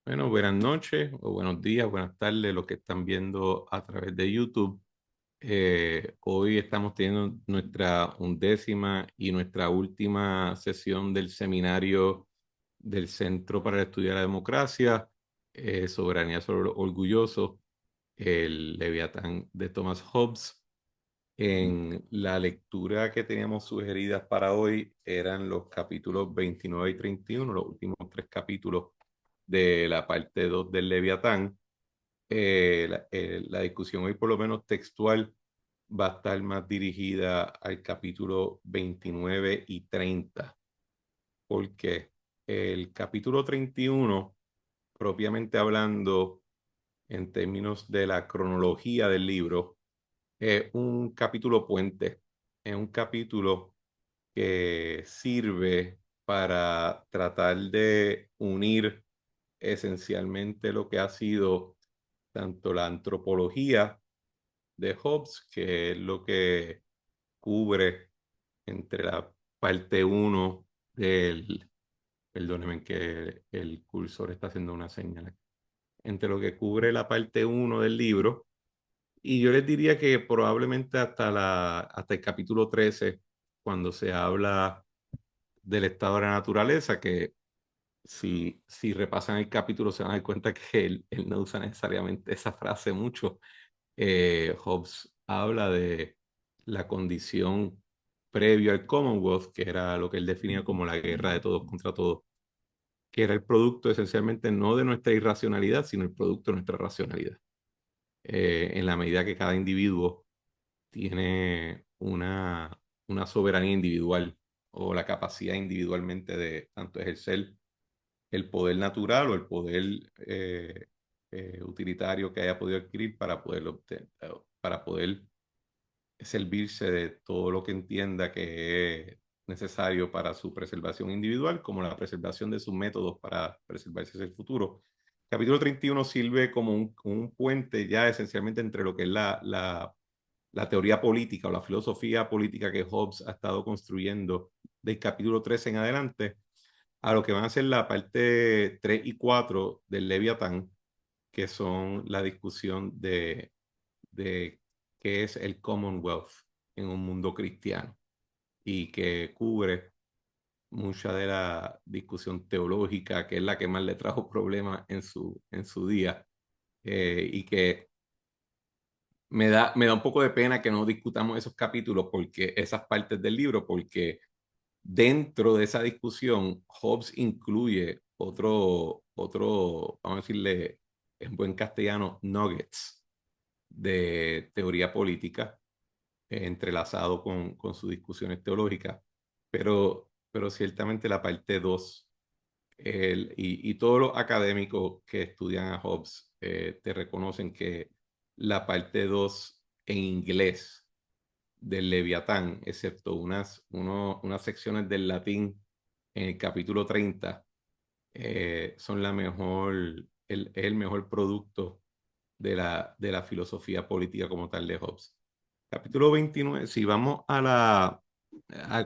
Bueno, buenas noches o buenos días, buenas tardes, los que están viendo a través de YouTube. Hoy estamos teniendo nuestra 11ª y nuestra última sesión del seminario del Centro para el Estudio de la Democracia, Soberanía sobre los Orgullosos, el Leviatán de Thomas Hobbes. En la lectura que teníamos sugeridas para hoy eran los capítulos 29 y 31, los últimos tres capítulos de la parte 2 del Leviatán. La discusión hoy, por lo menos textual, va a estar más dirigida al capítulo 29 y 30, porque el capítulo 31, propiamente hablando, en términos de la cronología del libro, es un capítulo puente, es un capítulo que sirve para tratar de unir esencialmente lo que ha sido tanto la antropología de Hobbes, que es lo que cubre entre la parte uno del, perdónenme que el cursor está haciendo una señal, entre lo que cubre la parte uno del libro, y yo les diría que probablemente hasta el capítulo 13, cuando se habla del estado de la naturaleza, que si repasan el capítulo se van a dar cuenta que él no usa necesariamente esa frase mucho. Hobbes habla de la condición previo al Commonwealth, que era lo que él definía como la guerra de todos contra todos, que era el producto esencialmente no de nuestra irracionalidad, sino el producto de nuestra racionalidad. En la medida que cada individuo tiene una soberanía individual o la capacidad individualmente de tanto ejercer el poder natural o el poder utilitario que haya podido adquirir para poder obtener, para poder servirse de todo lo que entienda que es necesario para su preservación individual, como la preservación de sus métodos para preservarse hacia el futuro. Capítulo 31 sirve como un puente ya esencialmente entre lo que es la teoría política o la filosofía política que Hobbes ha estado construyendo del capítulo 13 en adelante a lo que van a ser la parte 3 y 4 del Leviatán, que son la discusión de qué es el Commonwealth en un mundo cristiano y que cubre mucha de la discusión teológica, que es la que más le trajo problemas en su día, y que me da un poco de pena que no discutamos esos capítulos, porque esas partes del libro, porque dentro de esa discusión, Hobbes incluye vamos a decirle en buen castellano, nuggets de teoría política, entrelazado con sus discusiones teológicas, pero ciertamente la parte 2, y todos los académicos que estudian a Hobbes te reconocen que la parte 2 en inglés del Leviatán, excepto unas secciones del latín en el capítulo 30, son el mejor producto de la filosofía política como tal de Hobbes. Capítulo 29, si vamos a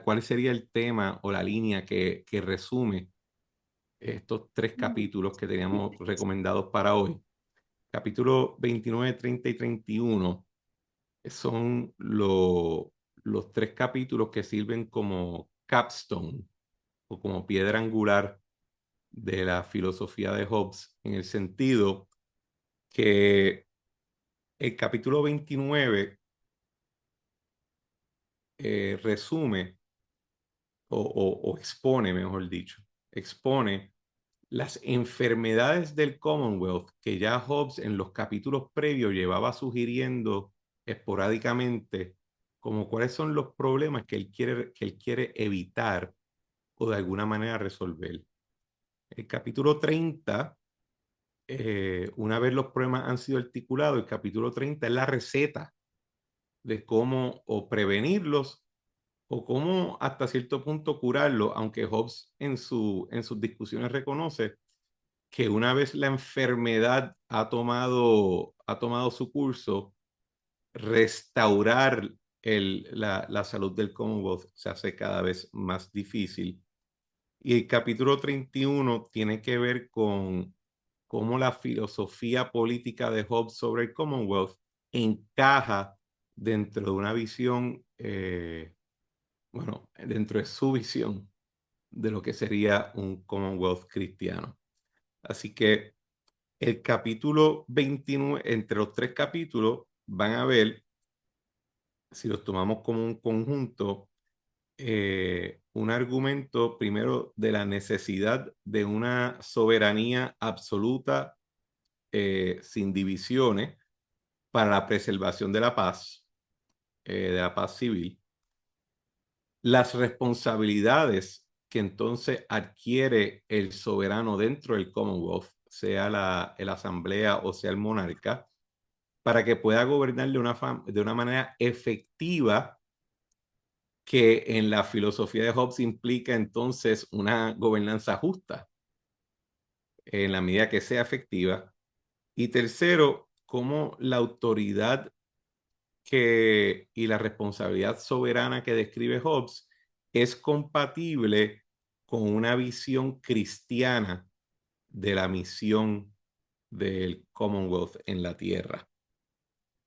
cuál sería el tema o la línea que resume estos tres capítulos que teníamos recomendados para hoy. Capítulo 29, 30 y 31 son los tres capítulos que sirven como capstone o como piedra angular de la filosofía de Hobbes, en el sentido que el capítulo 29 resume o expone, mejor dicho, expone las enfermedades del Commonwealth que ya Hobbes en los capítulos previos llevaba sugiriendo esporádicamente, como cuáles son los problemas que él quiere evitar o de alguna manera resolver. El capítulo 30, una vez los problemas han sido articulados, el capítulo 30 es la receta de cómo o prevenirlos o cómo hasta cierto punto curarlos, aunque Hobbes en sus discusiones reconoce que una vez la enfermedad ha tomado su curso, restaurar la salud del Commonwealth se hace cada vez más difícil. Y el capítulo 31 tiene que ver con cómo la filosofía política de Hobbes sobre el Commonwealth encaja dentro de una visión, bueno, dentro de su visión de lo que sería un Commonwealth cristiano. Así que el capítulo 29, entre los tres capítulos, van a ver, si los tomamos como un conjunto, un argumento primero de la necesidad de una soberanía absoluta, sin divisiones, para la preservación de la paz civil, las responsabilidades que entonces adquiere el soberano dentro del Commonwealth, sea la asamblea o sea el monarca, para que pueda gobernar de una manera efectiva, que en la filosofía de Hobbes implica entonces una gobernanza justa, en la medida que sea efectiva. Y tercero, cómo la autoridad y la responsabilidad soberana que describe Hobbes es compatible con una visión cristiana de la misión del Commonwealth en la tierra.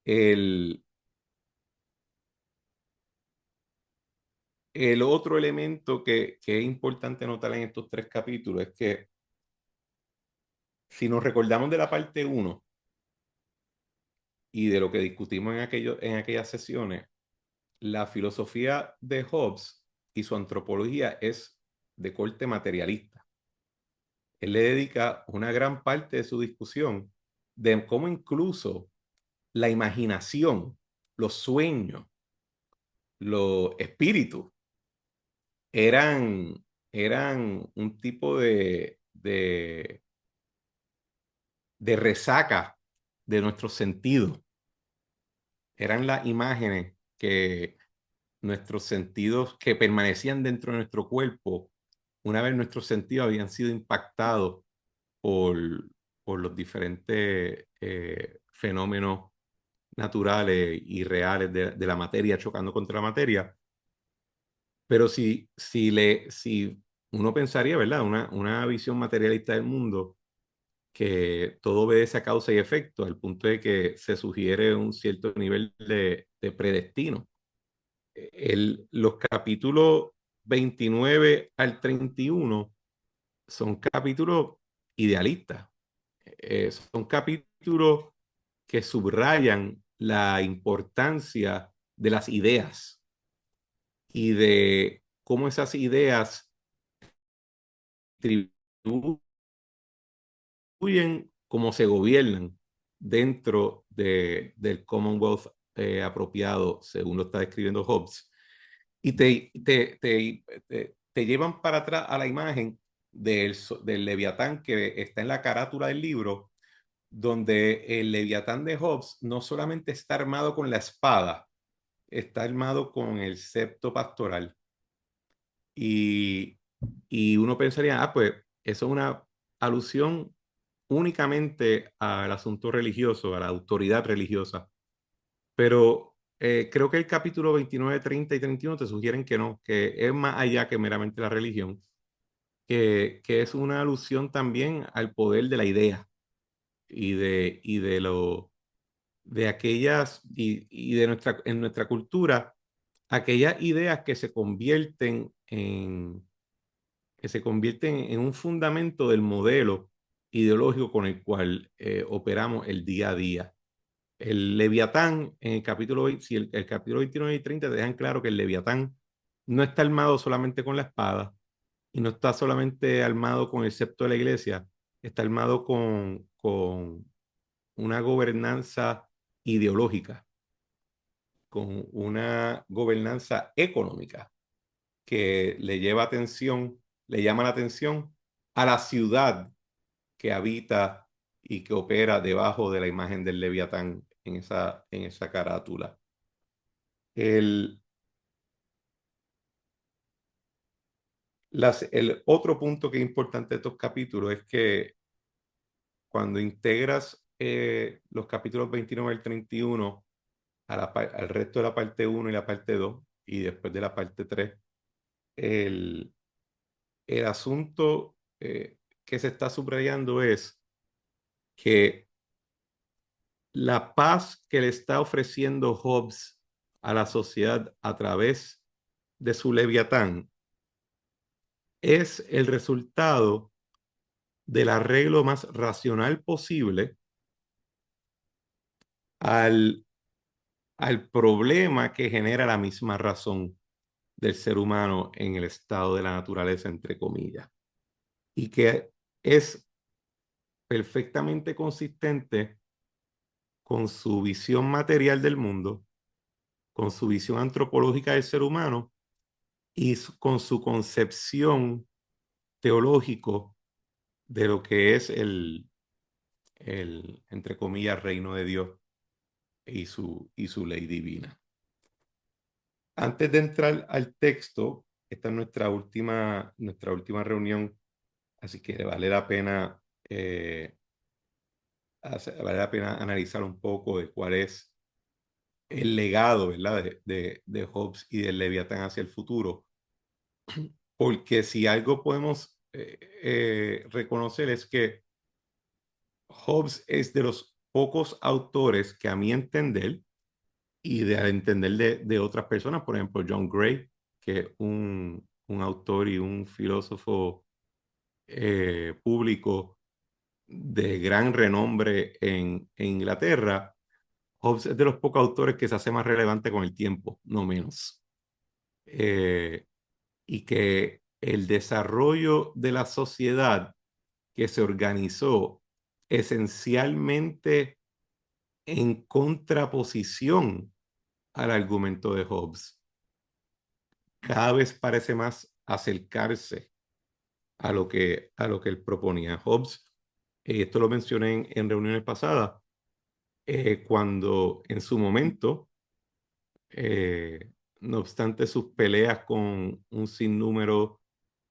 El, el otro elemento que es importante notar en estos tres capítulos es que, si nos recordamos de la parte 1 y de lo que discutimos en aquellas sesiones, la filosofía de Hobbes y su antropología es de corte materialista. Él le dedica una gran parte de su discusión de cómo incluso la imaginación, los sueños, los espíritus eran un tipo de resaca de nuestros sentidos. Eran las imágenes que nuestros sentidos, que permanecían dentro de nuestro cuerpo una vez nuestros sentidos habían sido impactados por, por los diferentes fenómenos naturales y reales de la materia chocando contra la materia. Pero si uno pensaría, ¿verdad? Una visión materialista del mundo, que todo obedece a causa y efecto, al punto de que se sugiere un cierto nivel de predestino. Los capítulos 29 al 31 son capítulos idealistas. Son capítulos que subrayan la importancia de las ideas y de cómo esas ideas contribuyen, cómo se gobiernan dentro del Commonwealth apropiado, según lo está describiendo Hobbes. Y te llevan para atrás a la imagen del Leviatán que está en la carátula del libro, donde el Leviatán de Hobbes no solamente está armado con la espada, está armado con el cepto pastoral. Y, y uno pensaría, pues eso es una alusión únicamente al asunto religioso, a la autoridad religiosa. Pero creo que el capítulo 29, 30 y 31 te sugieren que no, que es más allá que meramente la religión, que es una alusión también al poder de la idea de aquellas y en nuestra cultura, aquellas ideas que se convierten en un fundamento del modelo ideológico con el cual operamos el día a día. El Leviatán, en el capítulo 20, si el capítulo 29 y 30 te dejan claro que el Leviatán no está armado solamente con la espada y no está solamente armado con el cepto de la iglesia, está armado con una gobernanza ideológica, con una gobernanza económica que le llama la atención a la ciudad que habita y que opera debajo de la imagen del Leviatán en esa carátula. El, el otro punto que es importante de estos capítulos es que cuando integras los capítulos 29 al 31 al resto de la parte 1 y la parte 2, y después de la parte 3, el, el asunto que se está subrayando es que la paz que le está ofreciendo Hobbes a la sociedad a través de su Leviatán es el resultado del arreglo más racional posible al, al problema que genera la misma razón del ser humano en el estado de la naturaleza, entre comillas, y que es perfectamente consistente con su visión material del mundo, con su visión antropológica del ser humano y con su concepción teológico de lo que es entre comillas, reino de Dios y su ley divina. Antes de entrar al texto, esta es nuestra última reunión, así que vale la pena analizar un poco de cuál es el legado, ¿verdad? De Hobbes y del Leviatán hacia el futuro. Porque si algo podemos reconocer es que Hobbes es de los pocos autores que a mi entender y de al entender de otras personas, por ejemplo, John Gray, que es un autor y un filósofo público de gran renombre en Inglaterra, Hobbes es de los pocos autores que se hace más relevante con el tiempo, no menos. Y que el desarrollo de la sociedad que se organizó esencialmente en contraposición al argumento de Hobbes, cada vez parece más acercarse a lo que él proponía. Hobbes, esto lo mencioné en reuniones pasadas, cuando en su momento, no obstante sus peleas con un sinnúmero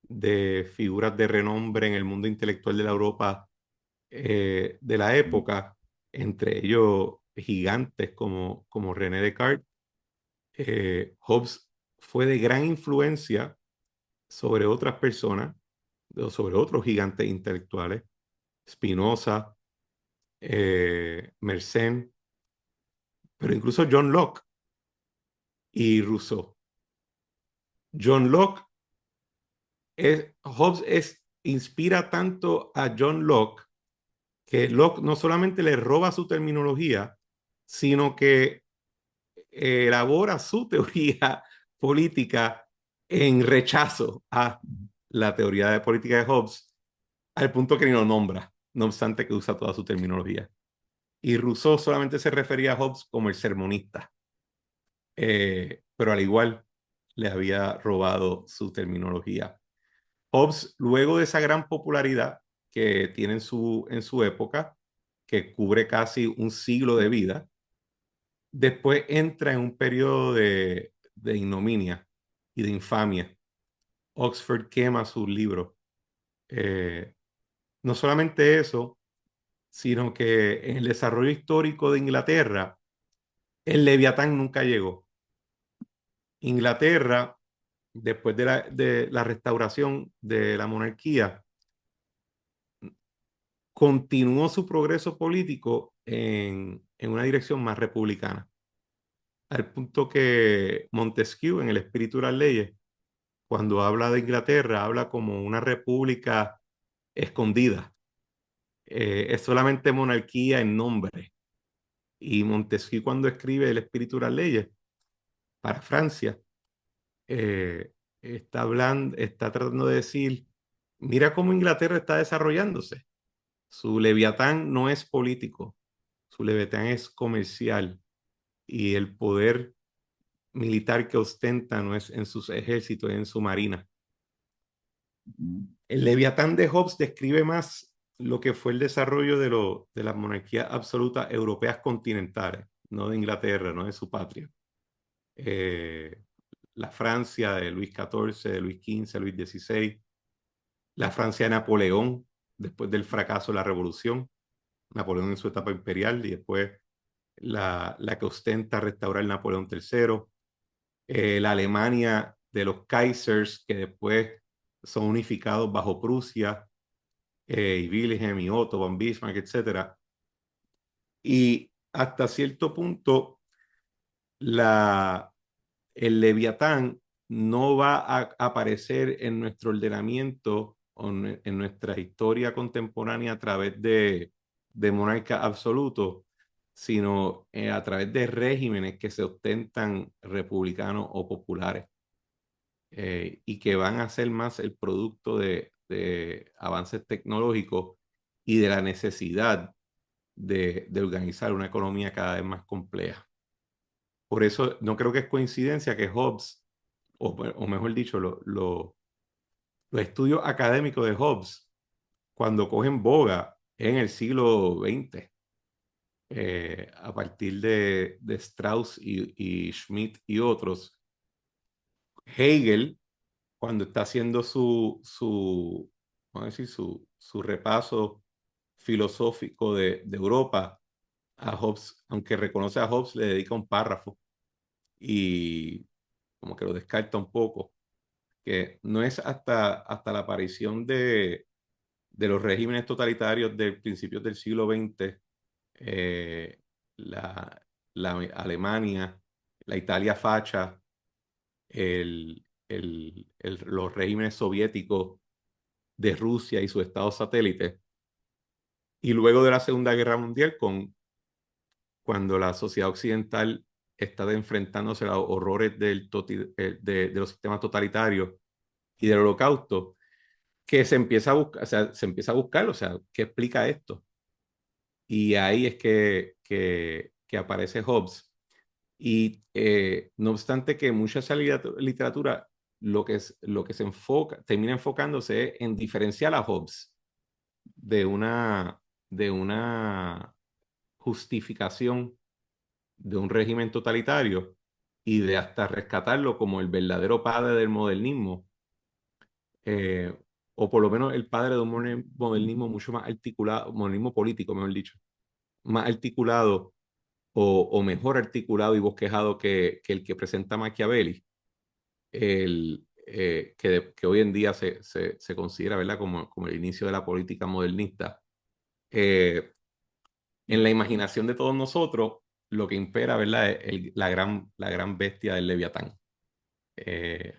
de figuras de renombre en el mundo intelectual de la Europa de la época, entre ellos gigantes como René Descartes, Hobbes fue de gran influencia sobre otras personas, sobre otros gigantes intelectuales, Spinoza, Mersenne, pero incluso John Locke y Rousseau. John Locke Hobbes inspira tanto a John Locke que Locke no solamente le roba su terminología, sino que elabora su teoría política en rechazo a la teoría de política de Hobbes, al punto que ni lo nombra, no obstante que usa toda su terminología. Y Rousseau solamente se refería a Hobbes como el sermonista, pero al igual le había robado su terminología. Hobbes, luego de esa gran popularidad que tiene en su época, que cubre casi un siglo de vida, después entra en un periodo de ignominia y de infamia. Oxford quema sus libros. Eh, no solamente eso, sino que en el desarrollo histórico de Inglaterra, el Leviatán nunca llegó. Inglaterra, después de la restauración de la monarquía, continuó su progreso político en una dirección más republicana, al punto que Montesquieu, en El espíritu de las leyes, cuando habla de Inglaterra, habla como una república escondida. Es solamente monarquía en nombre. Y Montesquieu, cuando escribe El espíritu de las leyes para Francia, está tratando de decir, mira cómo Inglaterra está desarrollándose. Su Leviatán no es político, su Leviatán es comercial y el poder militar que ostenta no es en sus ejércitos, es en su marina. El Leviatán de Hobbes describe más lo que fue el desarrollo de las monarquías absolutas europeas continentales, no de Inglaterra, no de su patria. Eh, la Francia de Luis XIV, de Luis XV, Luis XVI, la Francia de Napoleón, después del fracaso de la Revolución, Napoleón en su etapa imperial y después la que ostenta restaurar Napoleón III, la Alemania de los Kaisers, que después son unificados bajo Prusia, y Wilhelm y Otto von Bismarck, etcétera. Y hasta cierto punto, la, el Leviatán no va a aparecer en nuestro ordenamiento o en nuestra historia contemporánea a través de monarcas absolutos, sino a través de regímenes que se ostentan republicanos o populares, y que van a ser más el producto de avances tecnológicos y de la necesidad de organizar una economía cada vez más compleja. Por eso no creo que es coincidencia que Hobbes, o mejor dicho, los estudios académicos de Hobbes, cuando cogen boga en el siglo XX, a partir de Strauss y Schmidt y otros, Hegel, cuando está haciendo vamos a decir, su repaso filosófico de Europa, a Hobbes, aunque reconoce a Hobbes, le dedica un párrafo y como que lo descarta un poco, que no es hasta la aparición de los regímenes totalitarios de principios del siglo XX, eh, la, la Alemania, la Italia facha, los regímenes soviéticos de Rusia y sus estados satélites, y luego de la Segunda Guerra Mundial, cuando la sociedad occidental está enfrentándose a los horrores de los sistemas totalitarios y del holocausto, que se empieza a buscar, o sea, se empieza a buscar, o sea, ¿qué explica esto? Y ahí es que aparece Hobbes. Y no obstante que mucha esa literatura lo que se enfoca, termina enfocándose en diferenciar a Hobbes de de una justificación de un régimen totalitario y de hasta rescatarlo como el verdadero padre del modernismo, eh, o por lo menos el padre de un modernismo mucho más articulado, modernismo político, mejor dicho, más articulado o mejor articulado y bosquejado que el que presenta Machiavelli, que hoy en día se considera, ¿verdad?, como el inicio de la política modernista. Eh, en la imaginación de todos nosotros, lo que impera, ¿verdad?, es la gran bestia del Leviatán.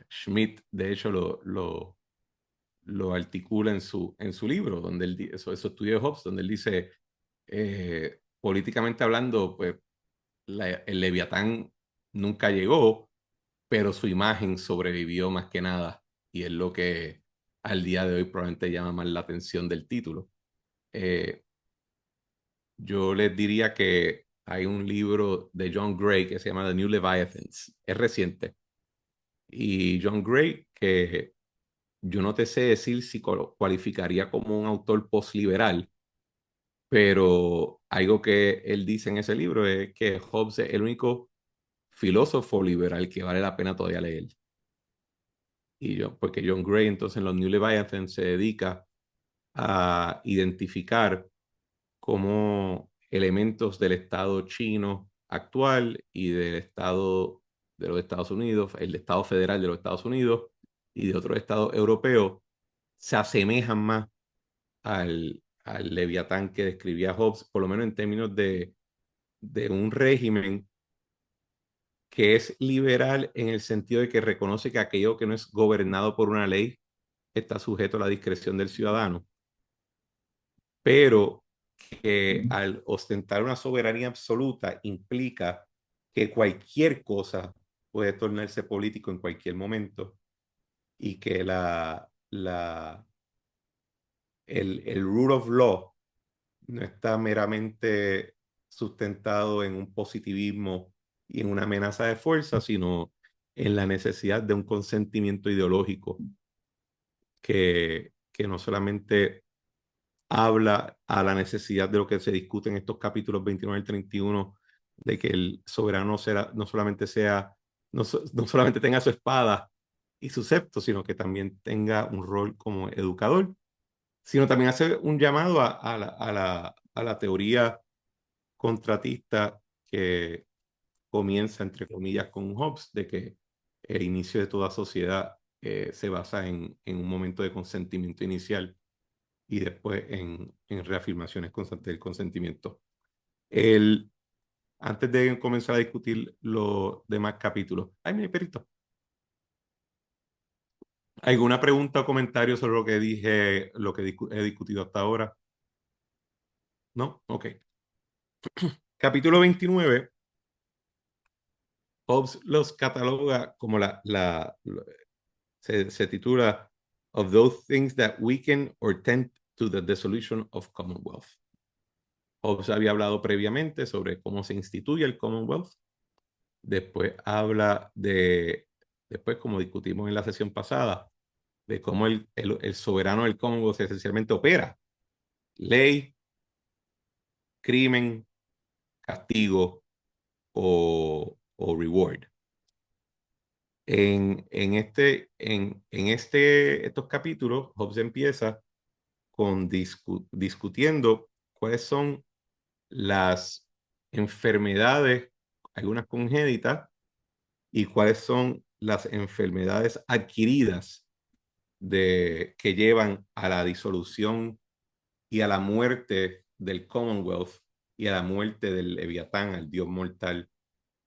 Schmidt, de hecho, lo articula en su libro, donde eso estudio de Hobbes, donde él dice, políticamente hablando, pues el Leviatán nunca llegó, pero su imagen sobrevivió más que nada, y es lo que al día de hoy probablemente llama más la atención del título. Eh, yo les diría que hay un libro de John Gray que se llama The New Leviathans, es reciente, y John Gray, que yo no te sé decir si cualificaría como un autor postliberal, pero algo que él dice en ese libro es que Hobbes es el único filósofo liberal que vale la pena todavía leer. Porque John Gray entonces en los New Leviathan se dedica a identificar cómo elementos del Estado chino actual y del Estado de los Estados Unidos, el Estado federal de los Estados Unidos y de otros estados europeos se asemejan más al Leviatán que describía Hobbes, por lo menos en términos de un régimen que es liberal en el sentido de que reconoce que aquello que no es gobernado por una ley está sujeto a la discreción del ciudadano, pero que al ostentar una soberanía absoluta implica que cualquier cosa puede tornarse político en cualquier momento y que el rule of law no está meramente sustentado en un positivismo y en una amenaza de fuerza, sino en la necesidad de un consentimiento ideológico que no solamente habla a la necesidad de lo que se discute en estos capítulos 29 y 31, de que el soberano no solamente no solamente tenga su espada y su cepto, sino que también tenga un rol como educador, sino también hace un llamado a la teoría contratista que comienza, entre comillas, con Hobbes, de que el inicio de toda sociedad se basa en un momento de consentimiento inicial. y después en reafirmaciones constantes del consentimiento. Antes de comenzar a discutir los demás capítulos. Ay, mi perito. ¿Alguna pregunta o comentario sobre lo que dije, lo que he discutido hasta ahora? ¿No? Ok. Capítulo 29, Hobbes los cataloga como se titula Of those things that weaken or tend to the dissolution of Commonwealth. Hobbes había hablado previamente sobre cómo se instituye el Commonwealth. Después habla después como discutimos en la sesión pasada, de cómo el soberano del Commonwealth esencialmente opera. Ley, crimen, castigo o reward. Estos capítulos, Hobbes empieza con discutiendo cuáles son las enfermedades, algunas congénitas, y cuáles son las enfermedades adquiridas que llevan a la disolución y a la muerte del Commonwealth y a la muerte del Leviatán, al dios mortal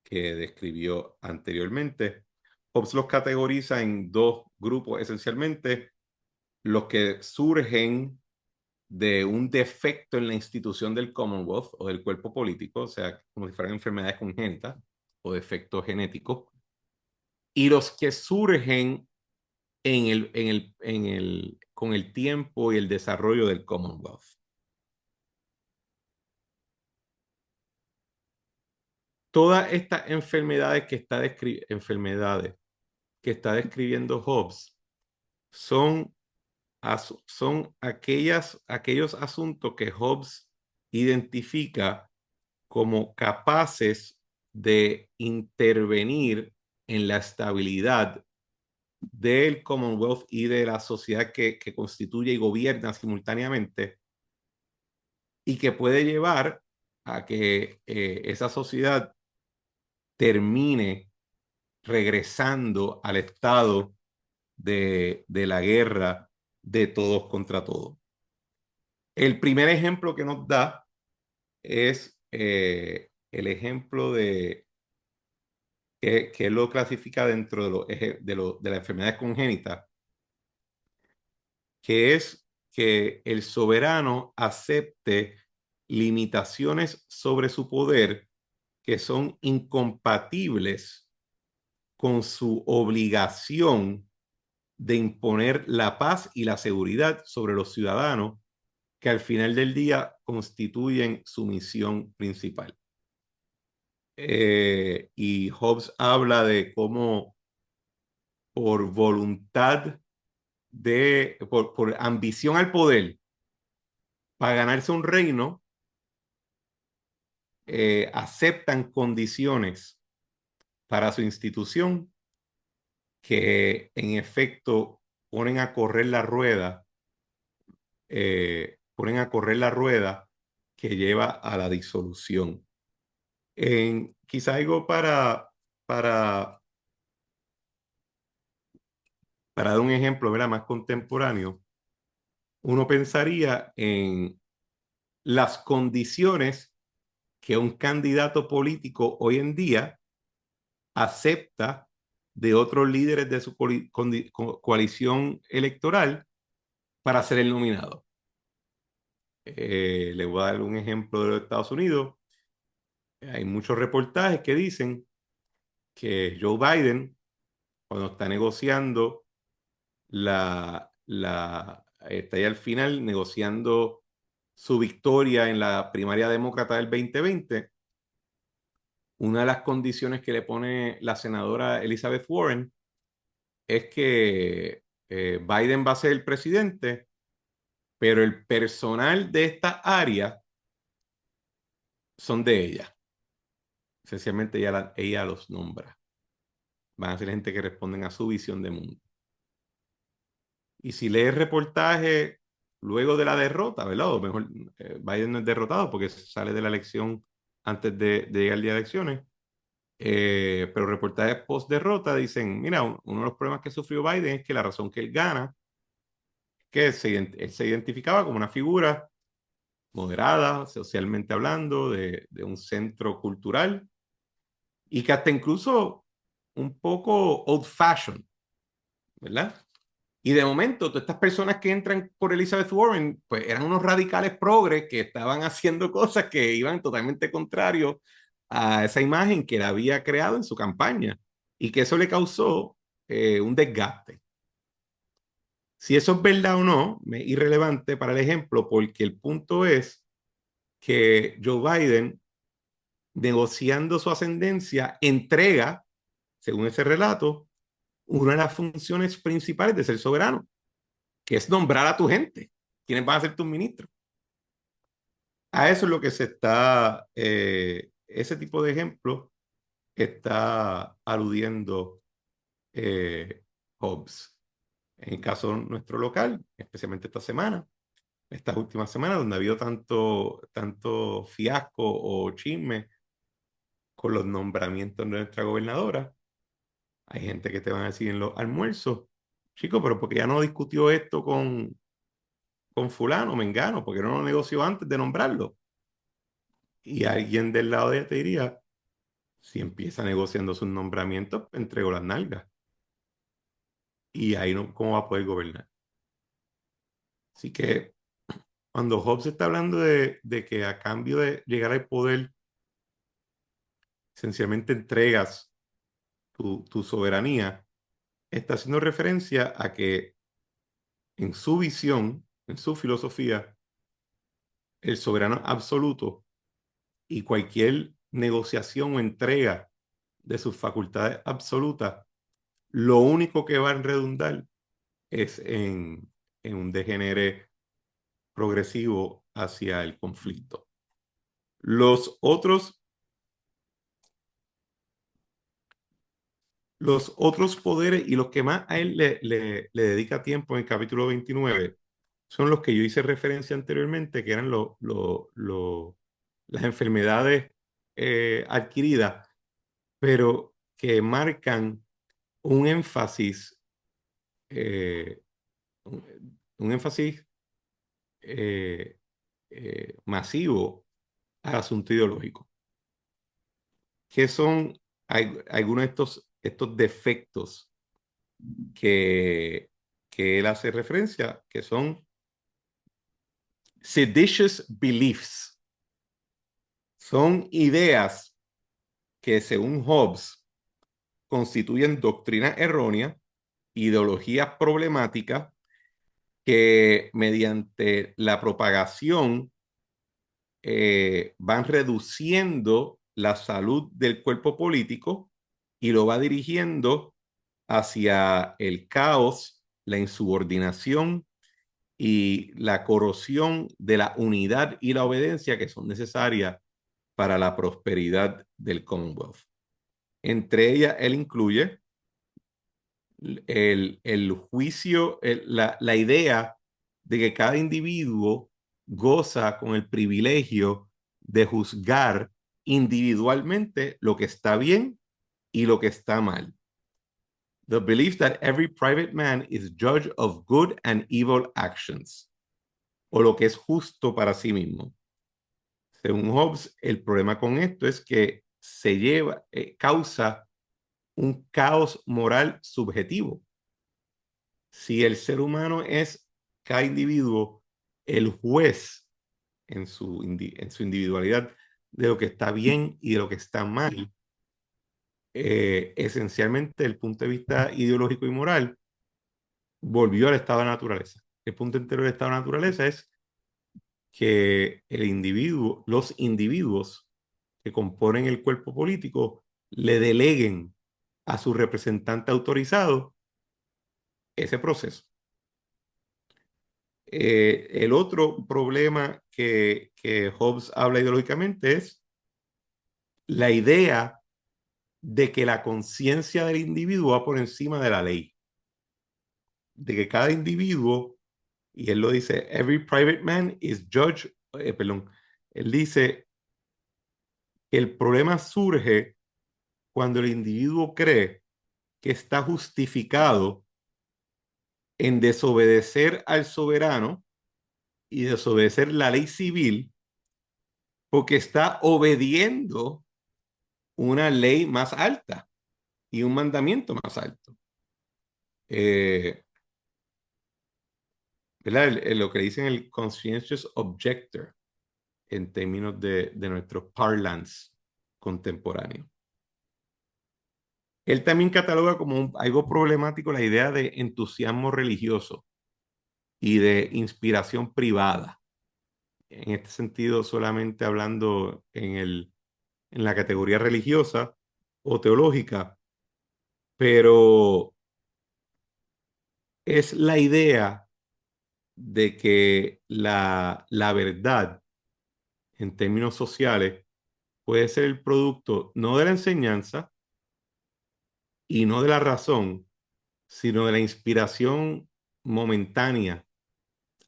que describió anteriormente. Hobbes los categoriza en dos grupos esencialmente: los que surgen de un defecto en la institución del Commonwealth o del cuerpo político, o sea, como si fueran enfermedades congénitas o defectos genéticos, y los que surgen con el tiempo y el desarrollo del Commonwealth. Todas estas enfermedades que está describiendo Hobbes son, son aquellos asuntos que Hobbes identifica como capaces de intervenir en la estabilidad del Commonwealth y de la sociedad que constituye y gobierna simultáneamente, y que puede llevar a que esa sociedad termine regresando al estado de la guerra de todos contra todos. El primer ejemplo que nos da es el ejemplo que él lo clasifica dentro de las enfermedades congénitas, que es que el soberano acepte limitaciones sobre su poder que son incompatibles con su obligación de imponer la paz y la seguridad sobre los ciudadanos, que al final del día constituyen su misión principal. Y Hobbes habla de cómo por voluntad por ambición al poder, para ganarse un reino, aceptan condiciones para su institución que en efecto ponen a correr la rueda que lleva a la disolución. Quizá algo para, para dar un ejemplo, ¿verdad?, más contemporáneo, uno pensaría en las condiciones que un candidato político hoy en día acepta de otros líderes de su coalición electoral para ser el nominado. Le voy a dar un ejemplo de los Estados Unidos. Hay muchos reportajes que dicen que Joe Biden, cuando está negociando está ahí al final negociando su victoria en la primaria demócrata del 2020, una de las condiciones que le pone la senadora Elizabeth Warren es que Biden va a ser el presidente, pero el personal de esta área son de ella. Esencialmente ella los nombra. Van a ser gente que responden a su visión de mundo. Y si lees reportaje luego de la derrota, ¿verdad? O mejor, Biden no es derrotado porque sale de la elección antes de llegar el día de elecciones. Pero reportajes post derrota dicen, mira, uno de los problemas que sufrió Biden es que la razón que él gana que él se identificaba como una figura moderada, socialmente hablando, de un centro cultural y que hasta incluso un poco old-fashioned, ¿verdad? Y de momento, todas estas personas que entran por Elizabeth Warren, pues eran unos radicales progres que estaban haciendo cosas que iban totalmente contrario a esa imagen que él había creado en su campaña y que eso le causó un desgaste. Si eso es verdad o no, es irrelevante para el ejemplo, porque el punto es que Joe Biden, negociando su ascendencia, entrega, según ese relato, una de las funciones principales de ser soberano, que es nombrar a tu gente, quienes van a ser tus ministros. A eso es lo que se está, ese tipo de ejemplo está aludiendo Hobbes. En el caso nuestro local, especialmente esta semana, estas últimas semanas, donde ha habido tanto fiasco o chisme con los nombramientos de nuestra gobernadora, hay gente que te van a decir en los almuerzos, chico, pero porque ya no discutió esto con fulano, mengano, porque no lo negoció antes de nombrarlo. Y alguien del lado de ella te diría, si empieza negociando sus nombramientos, entregó las nalgas. Y ahí no, ¿cómo va a poder gobernar? Así que cuando Hobbes está hablando de que a cambio de llegar al poder, esencialmente entregas tu soberanía, está haciendo referencia a que en su visión, en su filosofía, el soberano absoluto y cualquier negociación o entrega de sus facultades absolutas, lo único que va a redundar es en un degenere progresivo hacia el conflicto. Los otros, los otros poderes y los que más a él le dedica tiempo en el capítulo 29 son los que yo hice referencia anteriormente, que eran las enfermedades adquiridas, pero que marcan un énfasis, eh, un énfasis eh, masivo al asunto ideológico. ¿Qué son algunos de estos defectos que, que él hace referencia? Que son seditious beliefs. Son ideas que, según Hobbes, constituyen doctrina errónea, ideologías problemáticas que mediante la propagación van reduciendo la salud del cuerpo político y lo va dirigiendo hacia el caos, la insubordinación y la corrosión de la unidad y la obediencia que son necesarias para la prosperidad del Commonwealth. Entre ellas, él incluye el juicio, la idea de que cada individuo goza con el privilegio de juzgar individualmente lo que está bien y lo que está mal. The belief that every private man is judge of good and evil actions, o lo que es justo para sí mismo. Según Hobbes, el problema con esto es que causa un caos moral subjetivo. Si el ser humano es cada individuo el juez en su individualidad de lo que está bien y de lo que está mal, esencialmente desde el punto de vista ideológico y moral, volvió al estado de naturaleza. El punto entero del estado de naturaleza es que los individuos que componen el cuerpo político le deleguen a su representante autorizado ese proceso. El otro problema que Hobbes habla ideológicamente es la idea de que la conciencia del individuo va por encima de la ley, de que cada individuo, y él lo dice, every private man is judge, perdón, él dice que el problema surge cuando el individuo cree que está justificado en desobedecer al soberano y desobedecer la ley civil porque está obediendo una ley más alta y un mandamiento más alto. Eh, ¿Verdad? Lo que dicen el conscientious objector en términos de nuestros parlance contemporáneos. Él también cataloga como algo problemático la idea de entusiasmo religioso y de inspiración privada. En este sentido, solamente hablando en la categoría religiosa o teológica, pero es la idea de que la verdad en términos sociales puede ser el producto no de la enseñanza y no de la razón, sino de la inspiración momentánea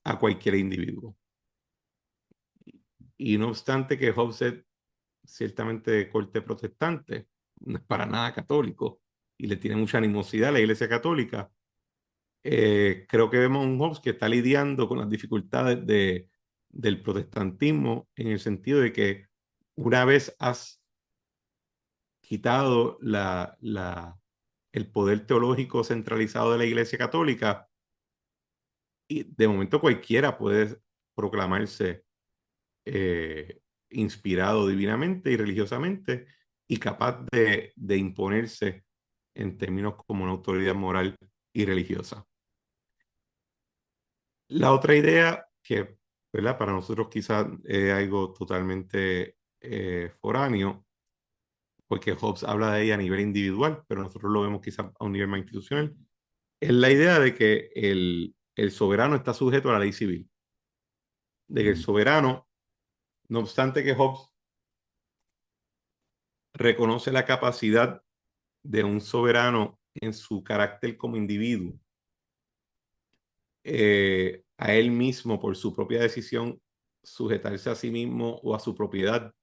a cualquier individuo. Y no obstante que Hobbes es ciertamente de corte protestante, no es para nada católico y le tiene mucha animosidad a la Iglesia Católica, creo que vemos un Hobbes que está lidiando con las dificultades del protestantismo en el sentido de que una vez has quitado el poder teológico centralizado de la Iglesia Católica, y de momento cualquiera puede proclamarse inspirado divinamente y religiosamente y capaz de imponerse en términos como una autoridad moral y religiosa. La otra idea que, ¿verdad? Para nosotros quizás es algo totalmente foráneo, porque Hobbes habla de ella a nivel individual, pero nosotros lo vemos quizás a un nivel más institucional, es la idea de que el soberano está sujeto a la ley civil, de que el soberano, no obstante que Hobbes reconoce la capacidad de un soberano en su carácter como individuo, a él mismo por su propia decisión sujetarse a sí mismo o a su propiedad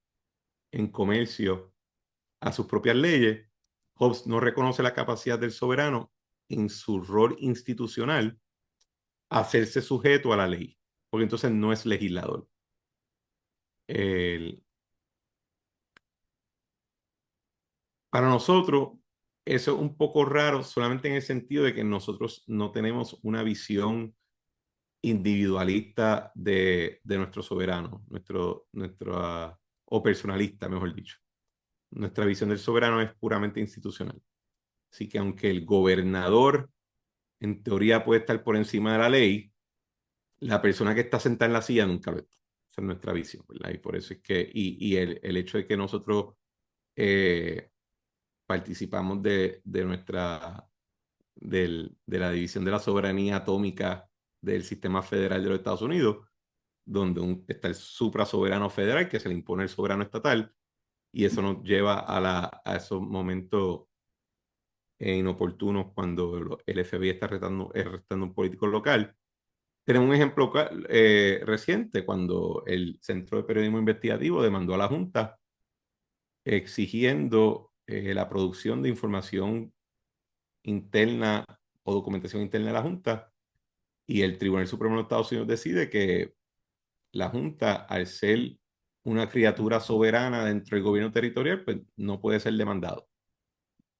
en comercio, a sus propias leyes, Hobbes no reconoce la capacidad del soberano en su rol institucional a hacerse sujeto a la ley, porque entonces no es legislador. El, para nosotros, eso es un poco raro solamente en el sentido de que nosotros no tenemos una visión individualista de nuestro soberano, o personalista, mejor dicho. Nuestra visión del soberano es puramente institucional. Así que aunque el gobernador en teoría puede estar por encima de la ley, la persona que está sentada en la silla nunca lo está. Esa es nuestra visión, ¿verdad? Y por eso es que, y el hecho de que nosotros eh, participamos de la división de la soberanía atómica del sistema federal de los Estados Unidos, donde está el suprasoberano federal que se le impone el soberano estatal, y eso nos lleva a esos momentos inoportunos cuando el FBI está arrestando un político local. Tenemos un ejemplo reciente cuando el Centro de Periodismo Investigativo demandó a la Junta exigiendo la producción de información interna o documentación interna de la Junta, y el Tribunal Supremo de Estados Unidos decide que la Junta, al ser una criatura soberana dentro del gobierno territorial, pues no puede ser demandado.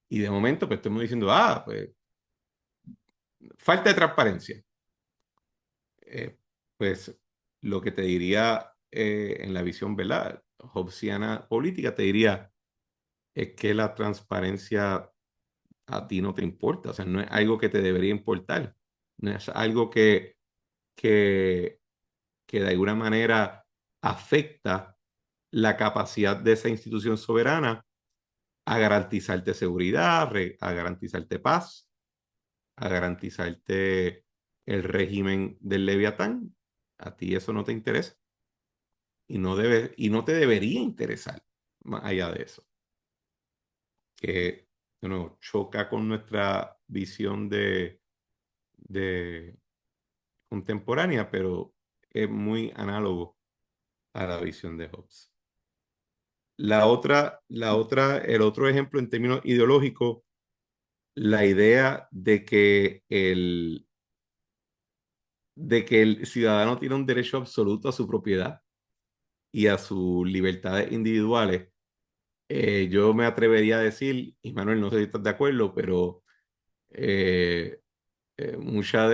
Y de momento, pues estamos diciendo, pues falta de transparencia. Eh, pues lo que te diría en la visión, ¿verdad? Hobbesiana política, te diría, es que la transparencia a ti no te importa, o sea, no es algo que te debería importar, no es algo que, que de alguna manera afecta la capacidad de esa institución soberana a garantizarte seguridad, a garantizarte paz, a garantizarte el régimen del Leviatán. A ti eso no te interesa y no te debería interesar más allá de eso, que bueno, choca con nuestra visión de contemporánea, pero es muy análogo a la visión de Hobbes. El otro ejemplo en términos ideológicos, la idea de que de que el ciudadano tiene un derecho absoluto a su propiedad y a sus libertades individuales, yo me atrevería a decir, y Manuel, no sé si estás de acuerdo, pero eh, mucho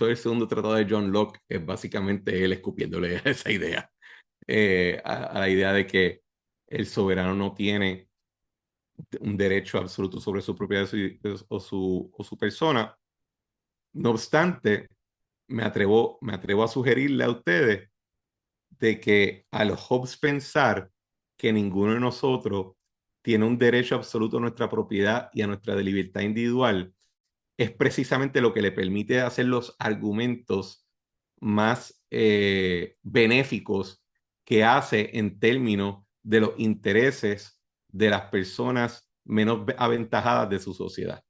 del segundo tratado de John Locke es básicamente él escupiéndole a esa idea, a la idea de que el soberano no tiene un derecho absoluto sobre su propiedad o su persona. No obstante, me atrevo a sugerirle a ustedes de que al Hobbes pensar que ninguno de nosotros tiene un derecho absoluto a nuestra propiedad y a nuestra libertad individual, es precisamente lo que le permite hacer los argumentos más benéficos que hace en términos de los intereses de las personas menos aventajadas de su sociedad,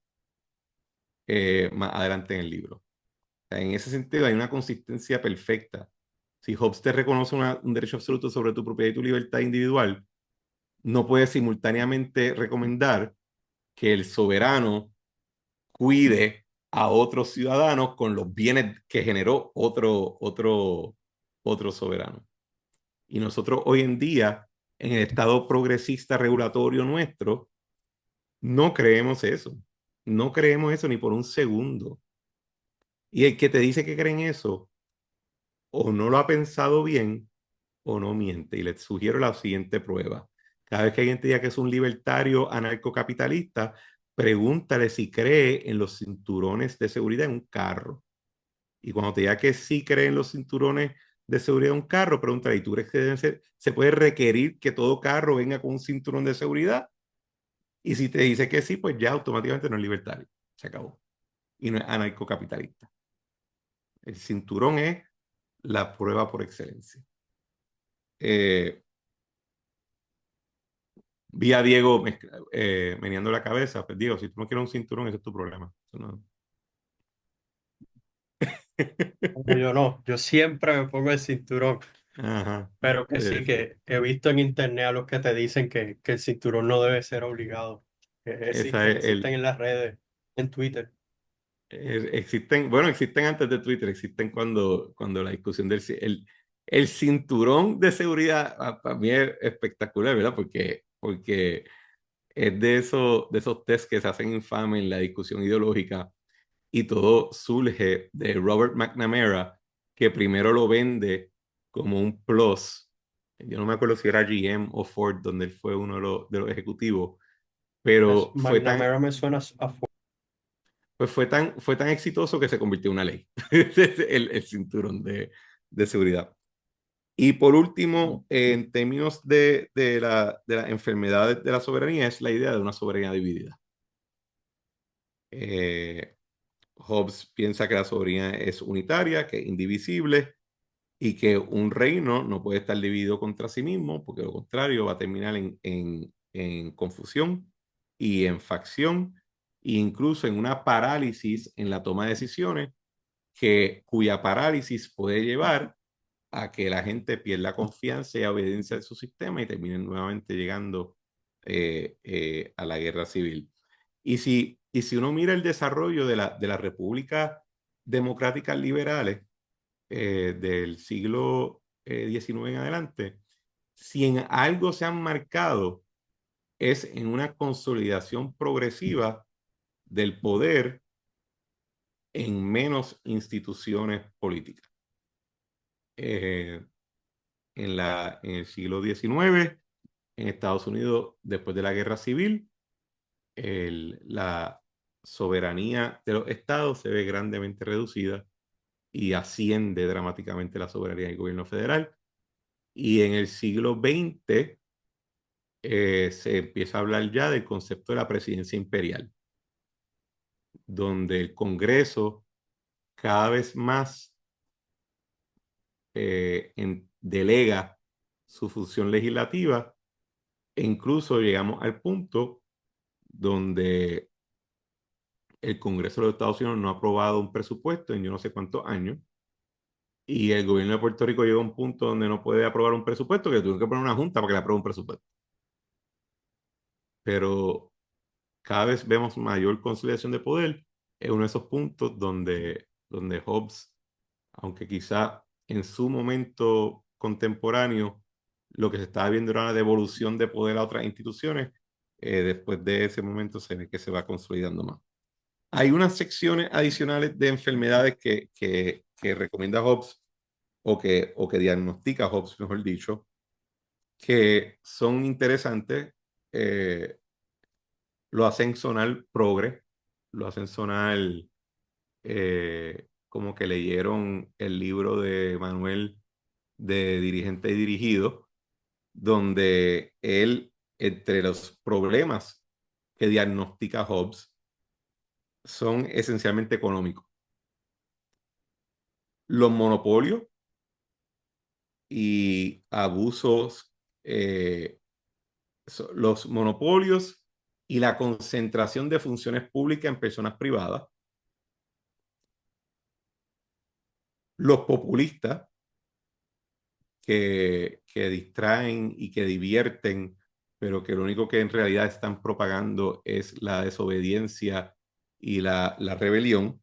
más adelante en el libro. En ese sentido, hay una consistencia perfecta. Si Hobbes te reconoce un derecho absoluto sobre tu propiedad y tu libertad individual, no puede simultáneamente recomendar que el soberano cuide a otros ciudadanos con los bienes que generó otro soberano. Y nosotros hoy en día, en el estado progresista regulatorio nuestro, no creemos eso. No creemos eso ni por un segundo. Y el que te dice que creen eso, o no lo ha pensado bien, o no miente. Y les sugiero la siguiente prueba. Cada vez que alguien te diga que es un libertario anarcocapitalista, pregúntale si cree en los cinturones de seguridad en un carro. Y cuando te diga que sí cree en los cinturones de seguridad en un carro, pregúntale, ¿y tú crees que se puede requerir que todo carro venga con un cinturón de seguridad? Y si te dice que sí, pues ya automáticamente no es libertario. Se acabó. Y no es anarcocapitalista. El cinturón es la prueba por excelencia. Eh, Vi a Diego meneando la cabeza. Pues Diego, si tú no quieres un cinturón, ese es tu problema. Eso no. Como yo no, yo siempre me pongo el cinturón, Ajá. pero que sí, Sí. que he visto en internet a los que te dicen que el cinturón no debe ser obligado, que Esa existen, es existen en las redes, en Twitter. existen, bueno, existen antes de Twitter, existen cuando la discusión el cinturón de seguridad para mí es espectacular, ¿verdad? Porque es de esos test que se hacen infames en la discusión ideológica y todo surge de Robert McNamara, que primero lo vende como un plus. Yo no me acuerdo si era GM o Ford, donde él fue uno de los ejecutivos, pero McNamara me suena a fue tan exitoso que se convirtió en una ley, el cinturón de seguridad. Y por último, en términos de las enfermedades de la soberanía, es la idea de una soberanía dividida. Eh, Hobbes piensa que la soberanía es unitaria, que es indivisible y que un reino no puede estar dividido contra sí mismo, porque lo contrario va a terminar en confusión y en facción, e incluso en una parálisis en la toma de decisiones, cuya parálisis puede llevar a que la gente pierda confianza y obediencia de su sistema y terminen nuevamente llegando a la guerra civil. Y si uno mira el desarrollo de la república democráticas liberales del siglo XIX en adelante, si en algo se han marcado es en una consolidación progresiva del poder en menos instituciones políticas. Eh, en el siglo XIX, en Estados Unidos, después de la guerra civil, la soberanía de los estados se ve grandemente reducida y asciende dramáticamente la soberanía del gobierno federal. Y en el siglo XX se empieza a hablar ya del concepto de la presidencia imperial, donde el Congreso cada vez más delega su función legislativa e incluso llegamos al punto donde el Congreso de los Estados Unidos no ha aprobado un presupuesto en yo no sé cuántos años y el gobierno de Puerto Rico llegó a un punto donde no puede aprobar un presupuesto, que tuvieron que poner una junta para que le apruebe un presupuesto. Pero cada vez vemos mayor consolidación de poder en uno de esos puntos donde Hobbes aunque quizá en su momento contemporáneo lo que se estaba viendo era una devolución de poder a otras instituciones, después de ese momento se ve que se va consolidando más. Hay unas secciones adicionales de enfermedades que recomienda Hobbes o que diagnostica Hobbes, mejor dicho, que son interesantes. eh, lo hacen sonar progre, lo hacen sonar como que leyeron el libro de Manuel de Dirigente y Dirigido, donde él, entre los problemas que diagnostica Hobbes, son esencialmente económicos. Los monopolios y abusos, los monopolios y la concentración de funciones públicas en personas privadas, los populistas que distraen y que divierten, pero que lo único que en realidad están propagando es la desobediencia y la rebelión,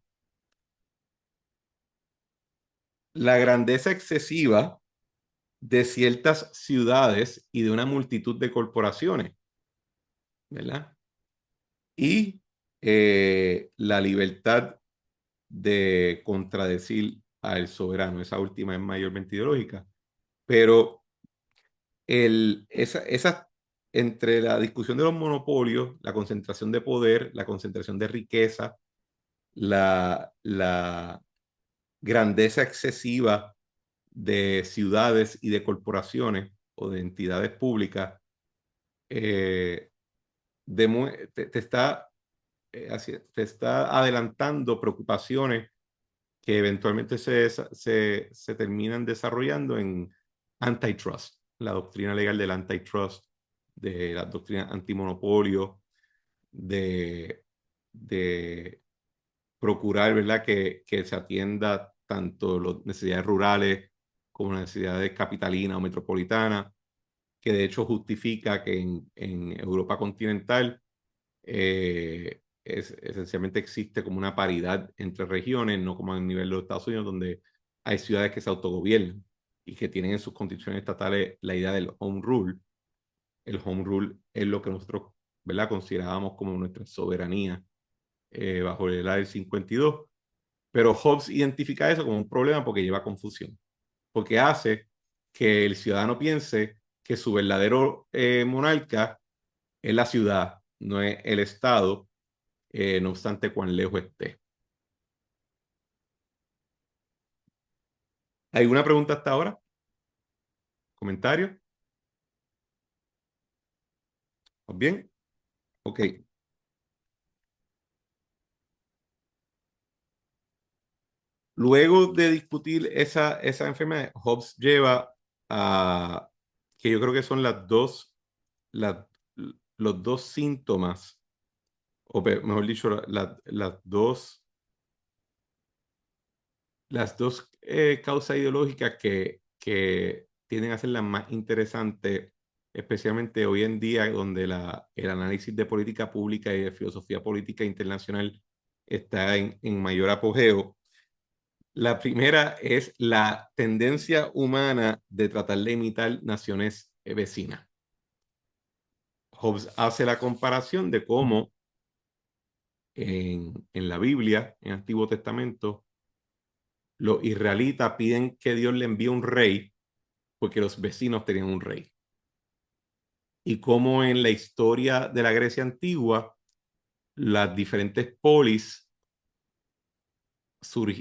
la grandeza excesiva de ciertas ciudades y de una multitud de corporaciones, ¿verdad? Y la libertad de contradecir al soberano. Esa última es mayormente ideológica, pero entre la discusión de los monopolios, la concentración de poder, la concentración de riqueza, la grandeza excesiva de ciudades y de corporaciones o de entidades públicas, eh, te está, te está adelantando preocupaciones que eventualmente se terminan desarrollando en antitrust, la doctrina legal del antitrust, de la doctrina antimonopolio, de, de procurar, ¿verdad?, que se atienda tanto las necesidades rurales como las necesidades capitalinas o metropolitanas, que de hecho justifica que en Europa continental esencialmente existe como una paridad entre regiones, no como a nivel de los Estados Unidos, donde hay ciudades que se autogobiernan y que tienen en sus constituciones estatales la idea del home rule. El home rule es lo que nosotros, ¿verdad?, considerábamos como nuestra soberanía bajo el del 52, pero Hobbes identifica eso como un problema porque lleva confusión, porque hace que el ciudadano piense que su verdadero monarca es la ciudad, no es el Estado, no obstante cuán lejos esté. ¿Hay alguna pregunta hasta ahora? ¿Comentario? ¿Pues bien? Ok. Luego de discutir esa enfermedad, Hobbes lleva a, que yo creo que son la- los dos síntomas, o mejor dicho, las dos causas ideológicas que tienden a ser las más interesantes, especialmente hoy en día, donde el análisis de política pública y de filosofía política internacional está en mayor apogeo. La primera es la tendencia humana de tratar de imitar naciones vecinas. Hobbes hace la comparación de cómo en la Biblia, en el Antiguo Testamento, los israelitas piden que Dios le envíe un rey porque los vecinos tenían un rey. Y cómo en la historia de la Grecia antigua, las diferentes polis,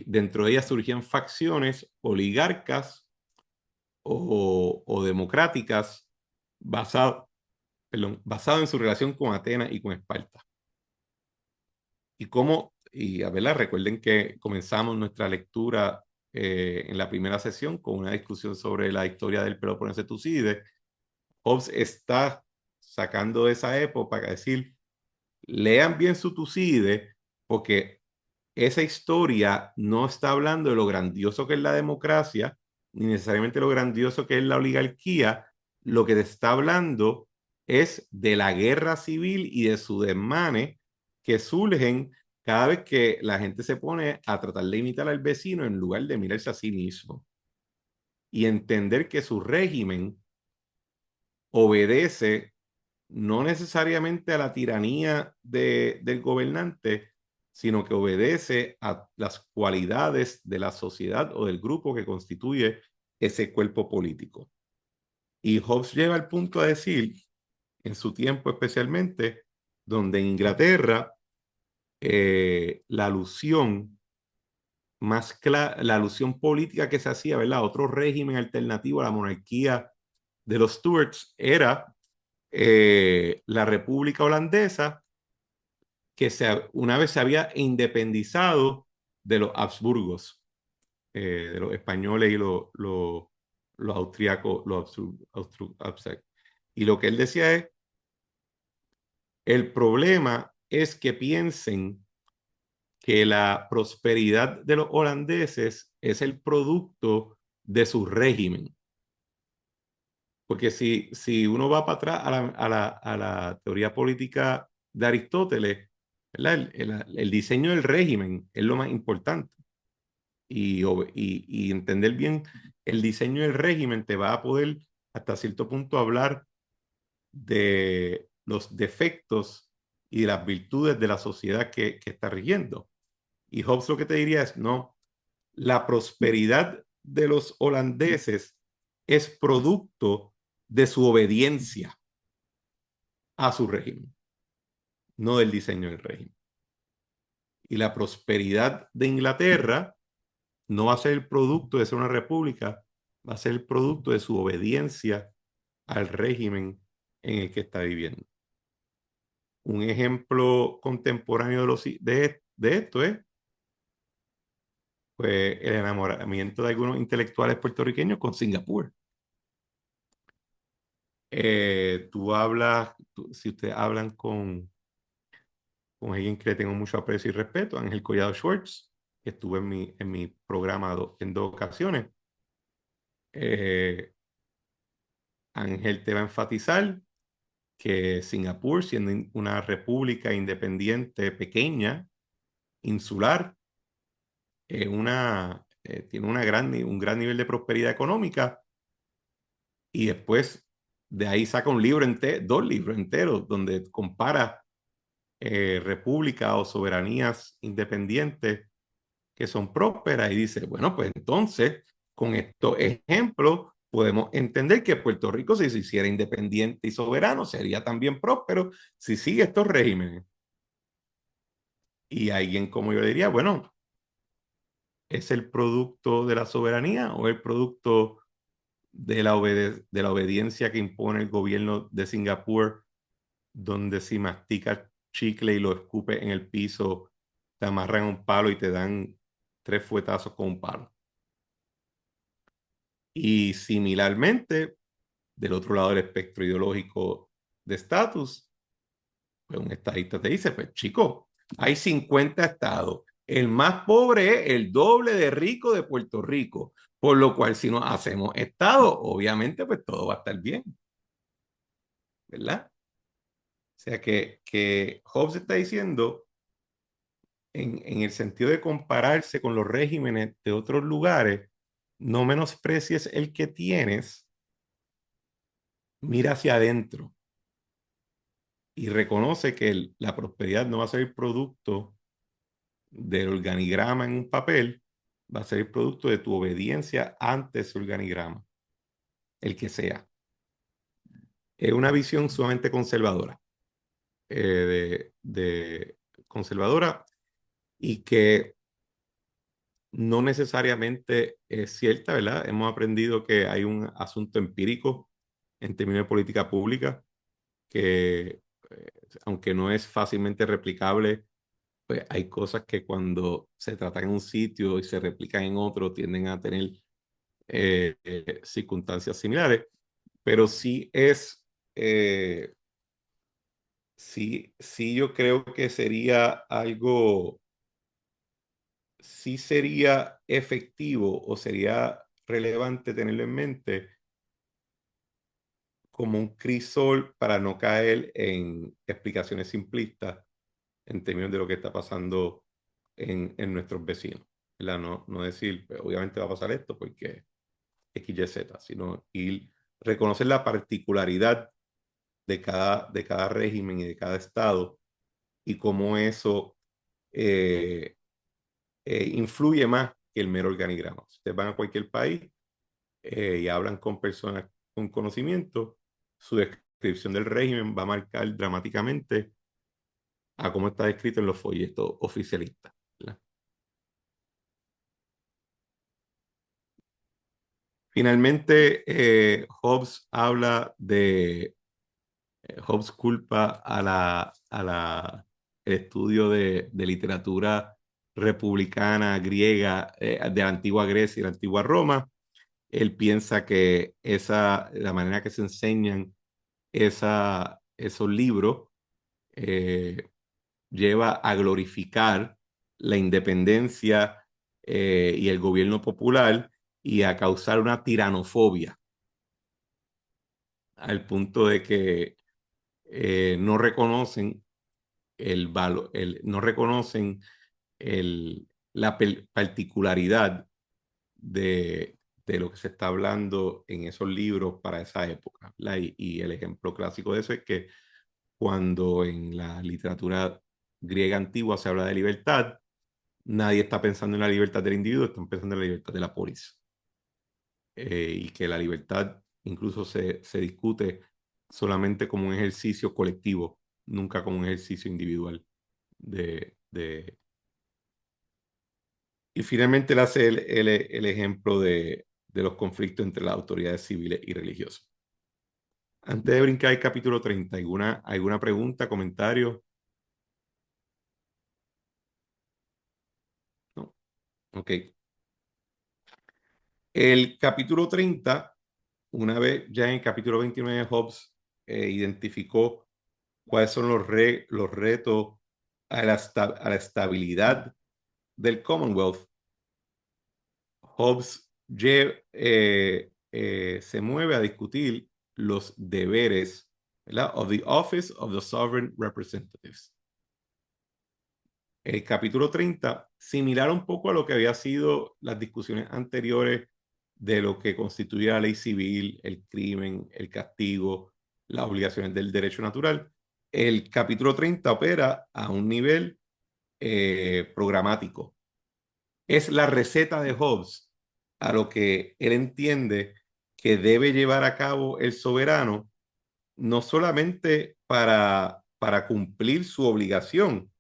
dentro de ellas surgían facciones oligarcas o democráticas basado, basado en su relación con Atenas y con Esparta. Y cómo, y a verla, recuerden que comenzamos nuestra lectura en la primera sesión con una discusión sobre la historia del Peloponeso de Tucídides. Hobbes está sacando de esa época para decir, lean bien su Tucídides, porque esa historia no está hablando de lo grandioso que es la democracia, ni necesariamente lo grandioso que es la oligarquía. Lo que te está hablando es de la guerra civil y de sus desmanes que surgen cada vez que la gente se pone a tratar de imitar al vecino en lugar de mirarse a sí mismo y entender que su régimen obedece no necesariamente a la tiranía del gobernante, sino que obedece a las cualidades de la sociedad o del grupo que constituye ese cuerpo político. Y Hobbes lleva al punto a decir, en su tiempo especialmente, donde en Inglaterra la alusión más clara, la alusión política que se hacía, ¿verdad? Otro régimen alternativo a la monarquía de los Stuarts era la República Holandesa, que una vez se había independizado de los Habsburgos, de los españoles y los austríacos, y lo que él decía es, el problema es que piensen que la prosperidad de los holandeses es el producto de su régimen. Porque si uno va para atrás a la teoría política de Aristóteles, ¿verdad? El diseño del régimen es lo más importante. Y entender bien el diseño del régimen te va a poder hasta cierto punto hablar de los defectos y de las virtudes de la sociedad que está rigiendo. Y Hobbes lo que te diría es, no, la prosperidad de los holandeses es producto de su obediencia a su régimen, no del diseño del régimen. Y la prosperidad de Inglaterra no va a ser el producto de ser una república, va a ser el producto de su obediencia al régimen en el que está viviendo. Un ejemplo contemporáneo de esto es pues, el enamoramiento de algunos intelectuales puertorriqueños con Singapur. Si ustedes hablan con alguien que le tengo mucho aprecio y respeto, Ángel Collado Schwartz, que estuvo en mi programa en 2 ocasiones, Ángel te va a enfatizar que Singapur, siendo una república independiente pequeña, insular, tiene un gran nivel de prosperidad económica, y después de ahí saca un libro 2 libros enteros donde compara repúblicas o soberanías independientes que son prósperas y dice, bueno, pues entonces con estos ejemplos podemos entender que Puerto Rico, si se hiciera independiente y soberano, sería también próspero si sigue estos regímenes. Y alguien como yo diría, bueno, ¿es el producto de la soberanía o el producto de la obediencia que impone el gobierno de Singapur, donde si masticas chicle y lo escupes en el piso, te amarran un palo y te dan 3 fuetazos con un palo? Y similarmente, del otro lado del espectro ideológico de estatus, pues un estadista te dice, pues chico, hay 50 estados. El más pobre es el doble de rico de Puerto Rico. Por lo cual, si nos hacemos estado, obviamente, pues todo va a estar bien, ¿verdad? O sea que Hobbes está diciendo, en el sentido de compararse con los regímenes de otros lugares, no menosprecies el que tienes, mira hacia adentro y reconoce que la prosperidad no va a ser el producto del organigrama en un papel, va a ser el producto de tu obediencia ante ese organigrama, el que sea. Es una visión sumamente conservadora, conservadora, y que no necesariamente es cierta, ¿verdad? Hemos aprendido que hay un asunto empírico en términos de política pública que, aunque no es fácilmente replicable, pues hay cosas que cuando se tratan en un sitio y se replican en otro tienden a tener circunstancias similares, pero sí yo creo que sí sería efectivo o sería relevante tenerlo en mente como un crisol para no caer en explicaciones simplistas en términos de lo que está pasando en nuestros vecinos, ¿verdad? No decir, pues, obviamente va a pasar esto porque X, Y, Z, sino ir, reconocer la particularidad de cada régimen y de cada estado y cómo eso eh, influye más que el mero organigrama. Si ustedes van a cualquier país y hablan con personas con conocimiento, su descripción del régimen va a marcar dramáticamente a cómo está descrito en los folletos oficialistas, ¿verdad? Finalmente, Hobbes culpa el estudio de literatura republicana griega de la antigua Grecia y la antigua Roma. Él piensa que la manera que se enseñan esos libros eh, lleva a glorificar la independencia y el gobierno popular y a causar una tiranofobia, al punto de que no reconocen el valor, no reconocen la particularidad de lo que se está hablando en esos libros para esa época. Y el ejemplo clásico de eso es que cuando en la literatura griega antigua se habla de libertad, nadie está pensando en la libertad del individuo, están pensando en la libertad de la polis. Y que la libertad incluso se discute solamente como un ejercicio colectivo, nunca como un ejercicio individual. Y finalmente él hace el ejemplo de los conflictos entre las autoridades civiles y religiosas. Antes de brincar al capítulo 30, ¿alguna pregunta, comentario? No. Ok. El capítulo 30, una vez ya en el capítulo 29 de Hobbes identificó cuáles son los retos a la estabilidad del Commonwealth. Hobbes se mueve a discutir los deberes, ¿verdad? Of the Office of the Sovereign Representatives. El capítulo 30, similar un poco a lo que había sido las discusiones anteriores de lo que constituye la ley civil, el crimen, el castigo, las obligaciones del derecho natural. El capítulo 30 opera a un nivel programático. Es la receta de Hobbes a lo que él entiende que debe llevar a cabo el soberano, no solamente para cumplir su obligación,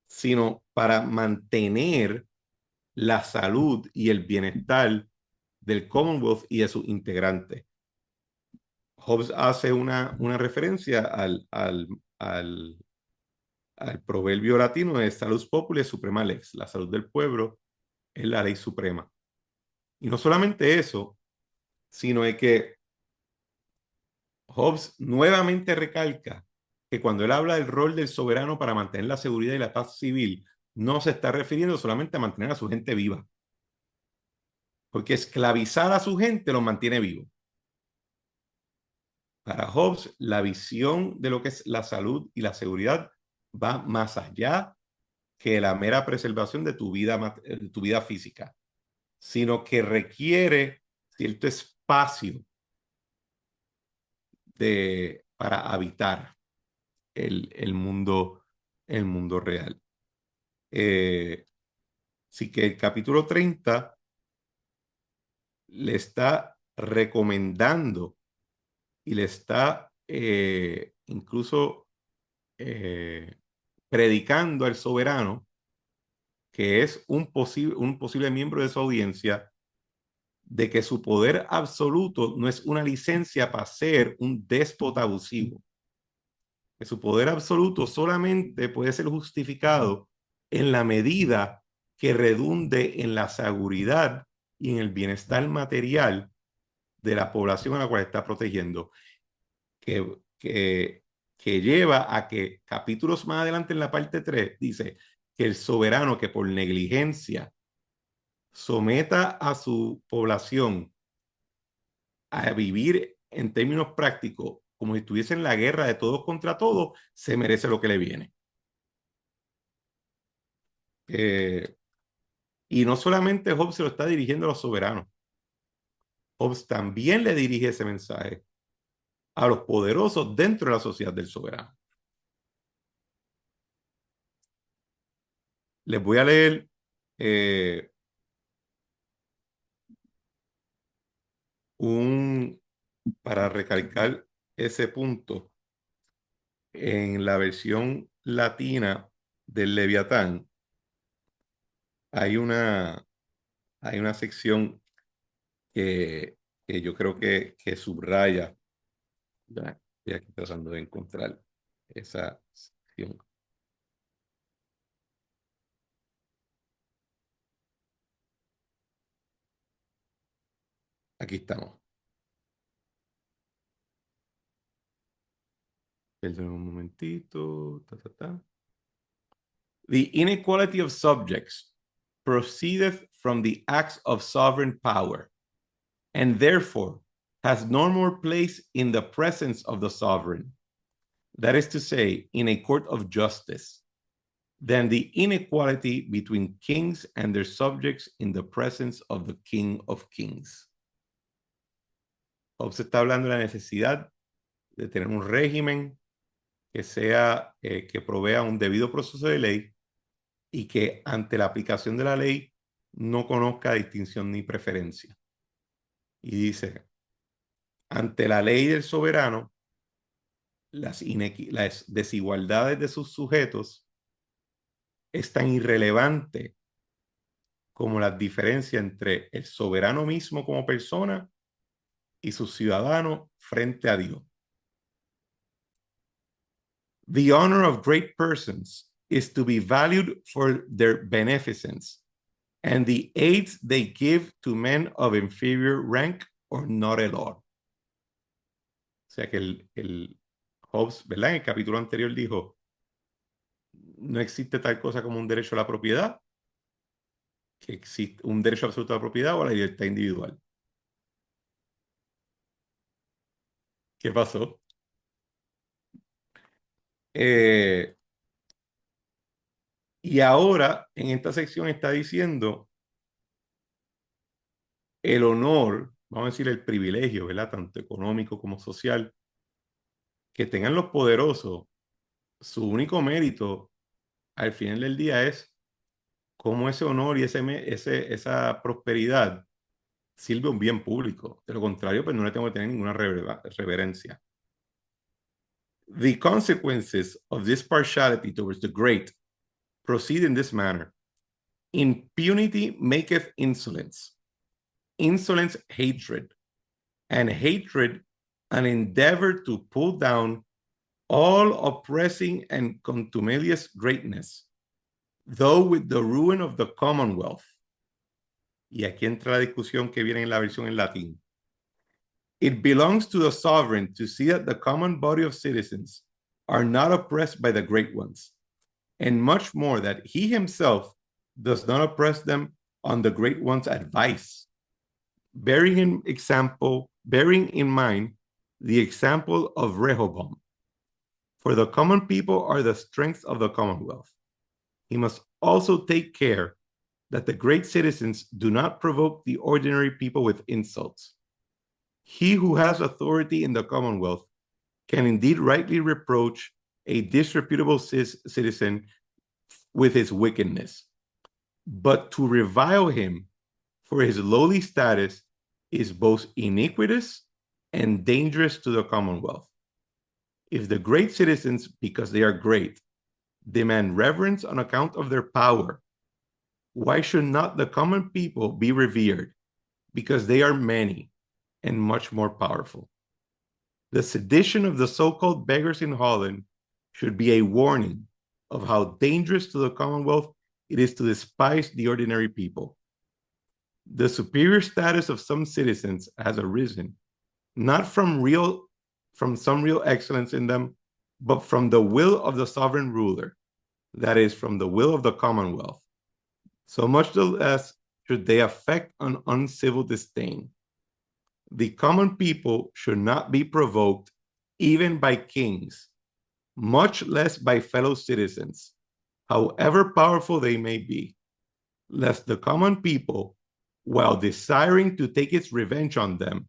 sino para mantener la salud y el bienestar del Commonwealth y de sus integrantes. Hobbes hace una referencia al proverbio latino de salus populi suprema lex, la salud del pueblo es la ley suprema. Y no solamente eso, sino es que Hobbes nuevamente recalca que cuando él habla del rol del soberano para mantener la seguridad y la paz civil, no se está refiriendo solamente a mantener a su gente viva, porque esclavizar a su gente los mantiene vivos. Para Hobbes, la visión de lo que es la salud y la seguridad va más allá que la mera preservación de tu vida física, sino que requiere cierto espacio para habitar el mundo real. Así que el capítulo 30 le está recomendando y le está incluso predicando al soberano, que es un posible miembro de su audiencia, de que su poder absoluto no es una licencia para ser un déspota abusivo, que su poder absoluto solamente puede ser justificado en la medida que redunde en la seguridad y en el bienestar material de la población a la cual está protegiendo, que, que, que lleva a que capítulos más adelante en la parte 3 dice que el soberano que por negligencia someta a su población a vivir en términos prácticos como si estuviese en la guerra de todos contra todos, se merece lo que le viene. Y no solamente Hobbes se lo está dirigiendo a los soberanos. Hobbes también le dirige ese mensaje a los poderosos dentro de la sociedad del soberano. Les voy a leer para recalcar ese punto. En la versión latina del Leviatán hay una sección que yo creo que subraya. Ya, estoy aquí tratando de encontrar esa sección. Aquí estamos. Perdón un momentito. The inequality of subjects proceedeth from the acts of sovereign power, and therefore has no more place in the presence of the sovereign, that is to say, in a court of justice, than the inequality between kings and their subjects in the presence of the King of Kings. Hobbes está hablando de la necesidad de tener un régimen que sea, que provea un debido proceso de ley y que ante la aplicación de la ley no conozca distinción ni preferencia. Y dice, ante la ley del soberano, las desigualdades de sus sujetos es tan irrelevante como las diferencias entre el soberano mismo como persona y sus ciudadanos frente a Dios. The honor of great persons is to be valued for their beneficence and the aids they give to men of inferior rank or not at all. O sea que el Hobbes, ¿verdad? En el capítulo anterior dijo, no existe tal cosa como un derecho a la propiedad, que existe un derecho absoluto a la propiedad o a la libertad individual. ¿Qué pasó? Y ahora en esta sección está diciendo el honor, vamos a decir el privilegio, ¿verdad? Tanto económico como social, que tengan los poderosos, su único mérito al final del día es cómo ese honor y esa prosperidad sirve a un bien público. De lo contrario, pues no le tengo que tener ninguna reverencia. The consequences of this partiality towards the great proceed in this manner. Impunity maketh insolence, insolence hatred, and hatred an endeavor to pull down all oppressing and contumelious greatness, though with the ruin of the commonwealth. Y aquí entra la discusión que viene en la versión en latín. It belongs to the sovereign to see that the common body of citizens are not oppressed by the great ones, and much more that he himself does not oppress them on the great one's advice, bearing in mind the example of Rehoboam. For the common people are the strength of the commonwealth. He must also take care that the great citizens do not provoke the ordinary people with insults. He who has authority in the commonwealth can indeed rightly reproach a disreputable citizen with his wickedness, but to revile him for his lowly status is both iniquitous and dangerous to the commonwealth. If the great citizens, because they are great, demand reverence on account of their power, why should not the common people be revered because they are many and much more powerful? The sedition of the so-called beggars in Holland should be a warning of how dangerous to the Commonwealth it is to despise the ordinary people. The superior status of some citizens has arisen, not from some real excellence in them, but from the will of the sovereign ruler, that is, from the will of the Commonwealth. So much the less should they affect an uncivil disdain. The common people should not be provoked even by kings, much less by fellow citizens, however powerful they may be, lest the common people, while desiring to take its revenge on them,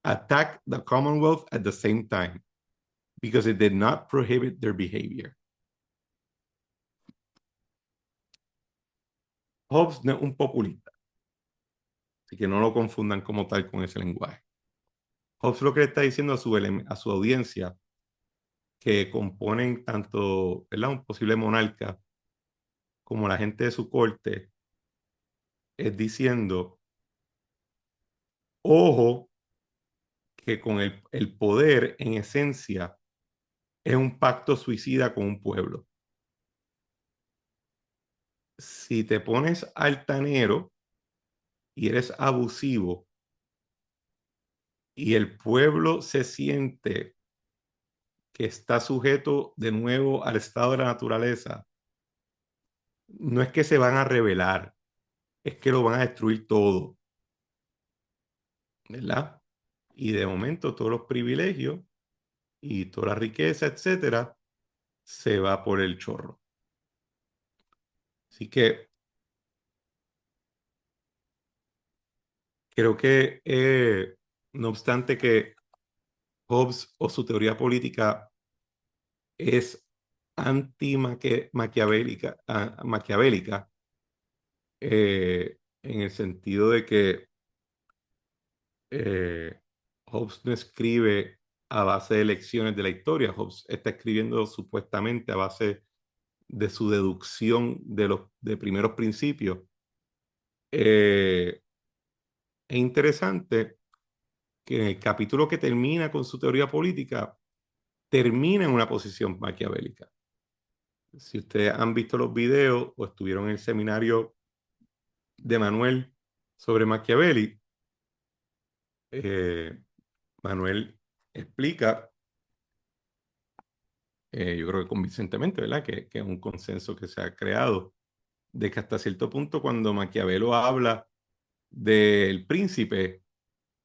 attack the Commonwealth at the same time, because it did not prohibit their behavior. Hobbes no es un populista, así que no lo confundan como tal con ese lenguaje. Hobbes lo que le está diciendo a su audiencia, que componen tanto, ¿verdad?, un posible monarca como la gente de su corte, es diciendo, ojo, que con el poder en esencia es un pacto suicida con un pueblo. Si te pones altanero y eres abusivo y el pueblo se siente que está sujeto de nuevo al estado de la naturaleza, no es que se van a rebelar, es que lo van a destruir todo, ¿verdad? Y de momento todos los privilegios y toda la riqueza, etcétera, se va por el chorro. Así que creo que, no obstante que Hobbes o su teoría política es anti-maquiavélica, maquiavélica, en el sentido de que Hobbes no escribe a base de lecciones de la historia. Hobbes está escribiendo supuestamente a base de su deducción de los de primeros principios. Es interesante que en el capítulo que termina con su teoría política, termina en una posición maquiavélica. Si ustedes han visto los videos o estuvieron en el seminario de Manuel sobre Machiavelli, Manuel explica, yo creo que convincentemente, ¿verdad?, que es un consenso que se ha creado, de que hasta cierto punto cuando Maquiavelo habla del príncipe,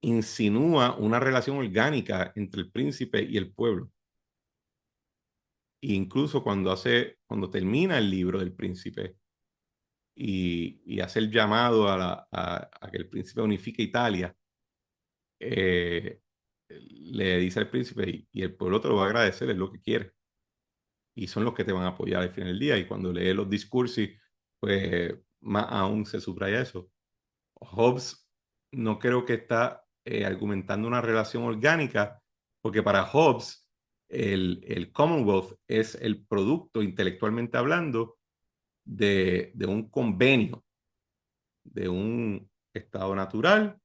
insinúa una relación orgánica entre el príncipe y el pueblo. E incluso cuando termina el libro del príncipe y hace el llamado a que el príncipe unifique Italia, le dice al príncipe, y el pueblo te lo va a agradecer, es lo que quiere. Y son los que te van a apoyar al final del día. Y cuando lee los discursos, pues más aún se subraya eso. Hobbes no creo que está argumentando una relación orgánica, porque para Hobbes el Commonwealth es el producto, intelectualmente hablando, de un convenio, de un estado natural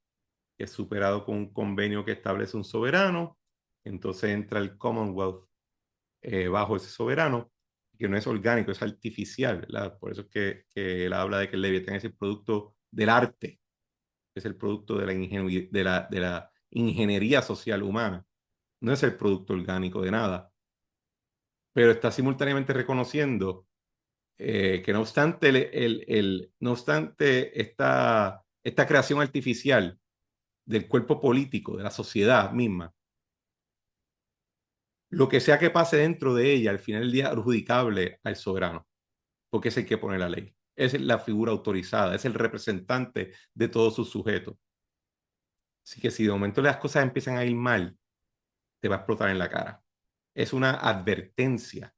que es superado con un convenio que establece un soberano. Entonces entra el Commonwealth bajo ese soberano, que no es orgánico, es artificial, ¿verdad? Por eso es que él habla de que el Leviatán es el producto del arte, es el producto de la ingeniería social humana, no es el producto orgánico de nada, pero está simultáneamente reconociendo que no obstante, no obstante esta creación artificial del cuerpo político, de la sociedad misma, lo que sea que pase dentro de ella, al final del día, es adjudicable al soberano, porque es el que pone la ley, es la figura autorizada, es el representante de todos sus sujetos. Así que si de momento las cosas empiezan a ir mal, te va a explotar en la cara. Es una advertencia.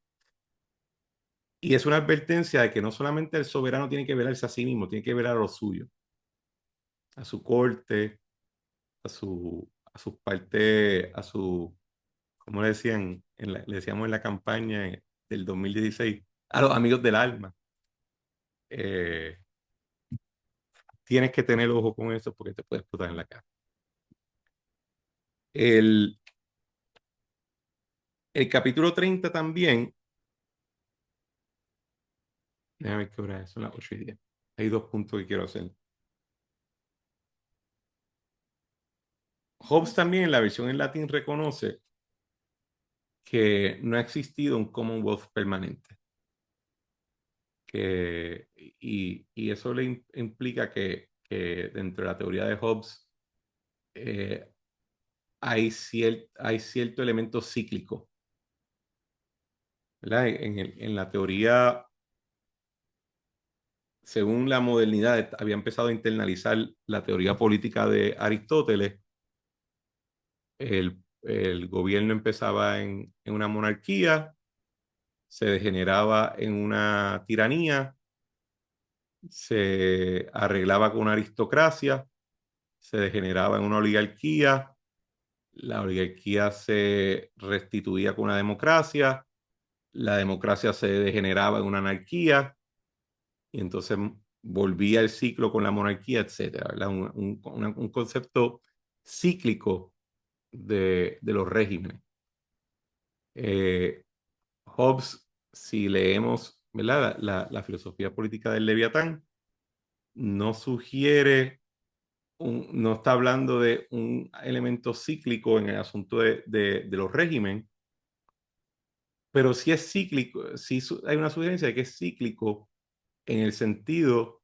Y es una advertencia de que no solamente el soberano tiene que velarse a sí mismo, tiene que velar a lo suyo, a su corte, a sus partes, como le decían, le decíamos en la campaña del 2016, a los amigos del alma. Eh, Tienes que tener ojo con eso porque te puede explotar en la cara. El, el capítulo 30 también, déjame ver qué hora es, son las 8:10. Hay dos puntos que quiero hacer. Hobbes también en la versión en latín reconoce que no ha existido un Commonwealth permanente. Y eso le implica que dentro de la teoría de Hobbes hay cierto elemento cíclico, ¿verdad? En la teoría según la modernidad, había empezado a internalizar la teoría política de Aristóteles. El gobierno empezaba en una monarquía, se degeneraba en una tiranía, se arreglaba con una aristocracia, se degeneraba en una oligarquía, la oligarquía se restituía con una democracia, la democracia se degeneraba en una anarquía y entonces volvía el ciclo con la monarquía, etcétera, ¿verdad? Un concepto cíclico de los regímenes. Hobbes, si leemos, ¿verdad? La filosofía política del Leviatán, no sugiere, no está hablando de un elemento cíclico en el asunto de los regímenes, pero sí es cíclico, sí hay una sugerencia de que es cíclico en el sentido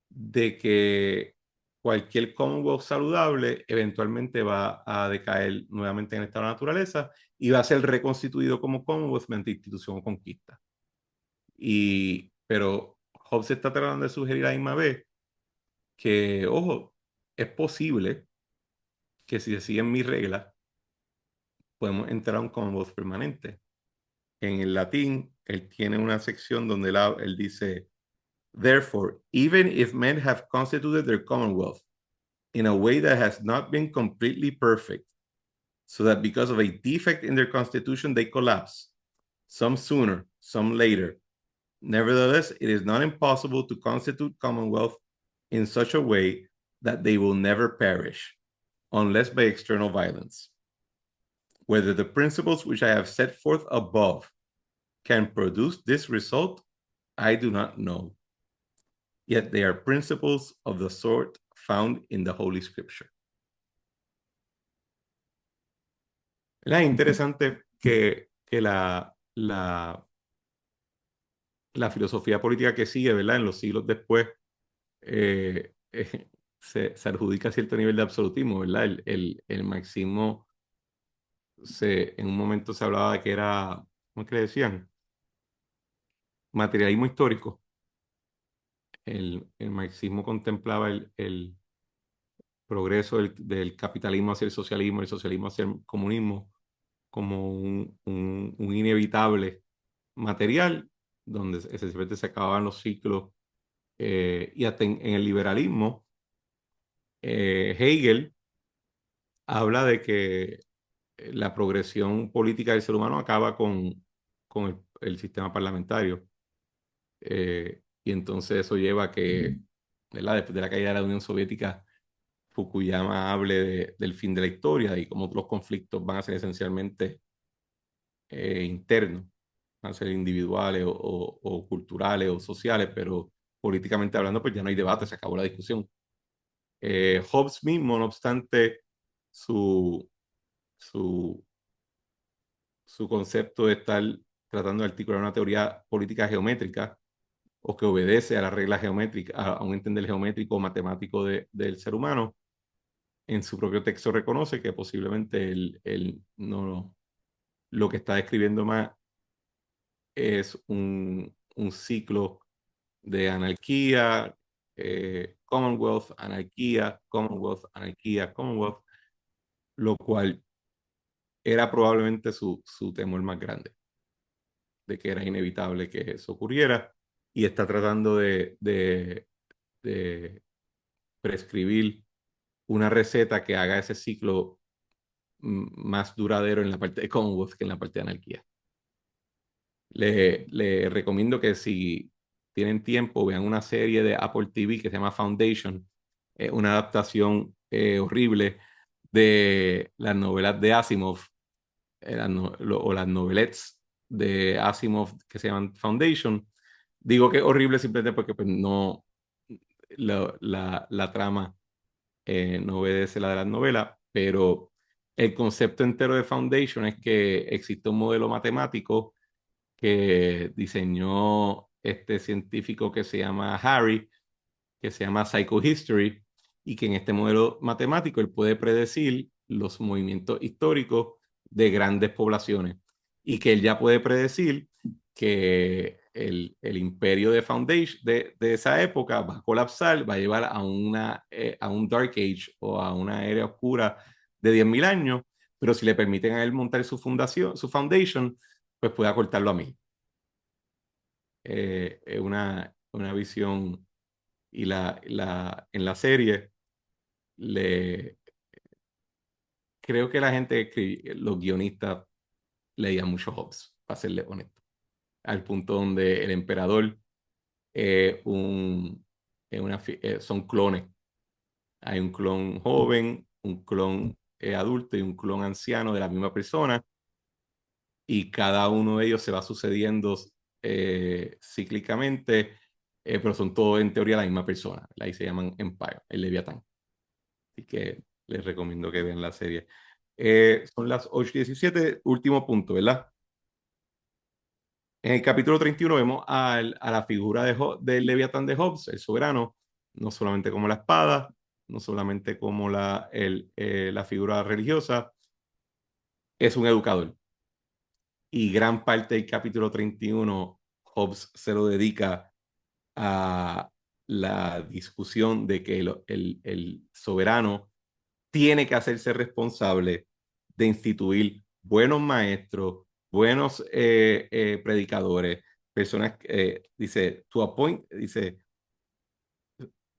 de que cualquier Commonwealth saludable eventualmente va a decaer nuevamente en el estado de la naturaleza y va a ser reconstituido como Commonwealth mediante institución o conquista. Pero Hobbes está tratando de sugerir a la misma vez que, ojo, es posible que si se siguen mis reglas, podemos entrar a un Commonwealth permanente. En el latín, él tiene una sección donde él dice, therefore, even if men have constituted their Commonwealth in a way that has not been completely perfect, so that because of a defect in their constitution they collapse, some sooner, some later. Nevertheless, it is not impossible to constitute Commonwealth in such a way that they will never perish, unless by external violence. Whether the principles which I have set forth above can produce this result, I do not know. Yet they are principles of the sort found in the Holy Scripture. Es interesante que la filosofía política que sigue, ¿verdad? En los siglos después, eh, eh, se adjudica cierto nivel de absolutismo, ¿verdad? El marxismo, en un momento se hablaba de que era, ¿cómo es que le decían? Materialismo histórico. El marxismo contemplaba el progreso del capitalismo hacia el socialismo hacia el comunismo, como un inevitable material, donde esencialmente se acababan los ciclos, y hasta en el liberalismo, Hegel habla de que la progresión política del ser humano acaba con el sistema parlamentario. Y entonces eso lleva a que, ¿verdad? Después de la caída de la Unión Soviética, Fukuyama hable del fin de la historia y cómo los conflictos van a ser esencialmente internos, van a ser individuales o culturales o sociales, pero políticamente hablando, pues ya no hay debate, se acabó la discusión. Hobbes mismo, no obstante, su, su, su concepto de estar tratando de articular una teoría política geométrica o que obedece a las reglas geométricas, a un entender geométrico o matemático del ser humano, en su propio texto reconoce que posiblemente no, lo que está describiendo más es un ciclo de anarquía, Commonwealth, anarquía, Commonwealth, anarquía, Commonwealth, lo cual era probablemente su temor más grande, de que era inevitable que eso ocurriera, y está tratando de prescribir una receta que haga ese ciclo más duradero en la parte de Commonwealth que en la parte de anarquía. Le recomiendo que si tienen tiempo vean una serie de Apple TV que se llama Foundation, una adaptación horrible de las novelas de Asimov, o las novelettes de Asimov que se llaman Foundation. Digo que es horrible simplemente porque pues, no, la trama no obedece la de las novelas, pero el concepto entero de Foundation es que existe un modelo matemático que diseñó este científico que se llama Harry, que se llama Psychohistory, y que en este modelo matemático él puede predecir los movimientos históricos de grandes poblaciones y que él ya puede predecir que el imperio de Foundation de esa época va a colapsar, va a llevar a un Dark Age o a una era oscura de 10.000 años, pero si le permiten a él montar su fundación, su Foundation, pues puede acortarlo a 1000. Es una visión y en la serie le, creo que la gente, los guionistas leían mucho Hobbes, para serle honesto, al punto donde el emperador un, son clones. Hay un clon joven, un clon adulto y un clon anciano de la misma persona, y cada uno de ellos se va sucediendo cíclicamente, pero son todos en teoría la misma persona. Ahí se llaman Empire, el Leviatán. Así que les recomiendo que vean la serie. Son las 8:17, último punto, ¿verdad? En el capítulo 31 vemos a la figura del Leviatán de Hobbes, el soberano, no solamente como la espada, no solamente como la figura religiosa, es un educador. Y gran parte del capítulo 31, Hobbes se lo dedica a la discusión de que el soberano tiene que hacerse responsable de instituir buenos maestros, buenos predicadores, personas, dice,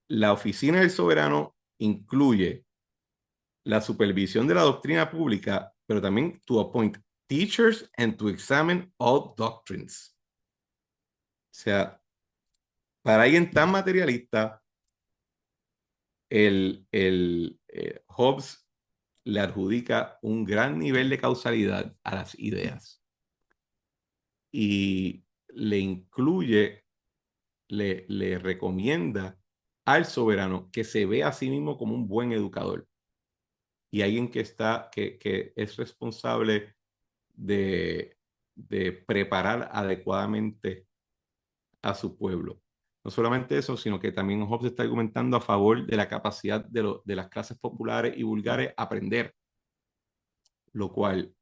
la oficina del soberano incluye la supervisión de la doctrina pública, pero también to appoint teachers and to examine all doctrines. O sea, para alguien tan materialista, Hobbes le adjudica un gran nivel de causalidad a las ideas y le incluye, le recomienda al soberano que se vea a sí mismo como un buen educador y alguien que es responsable de, de preparar adecuadamente a su pueblo. No solamente eso, sino que también Hobbes está argumentando a favor de la capacidad de las clases populares y vulgares a aprender, lo cual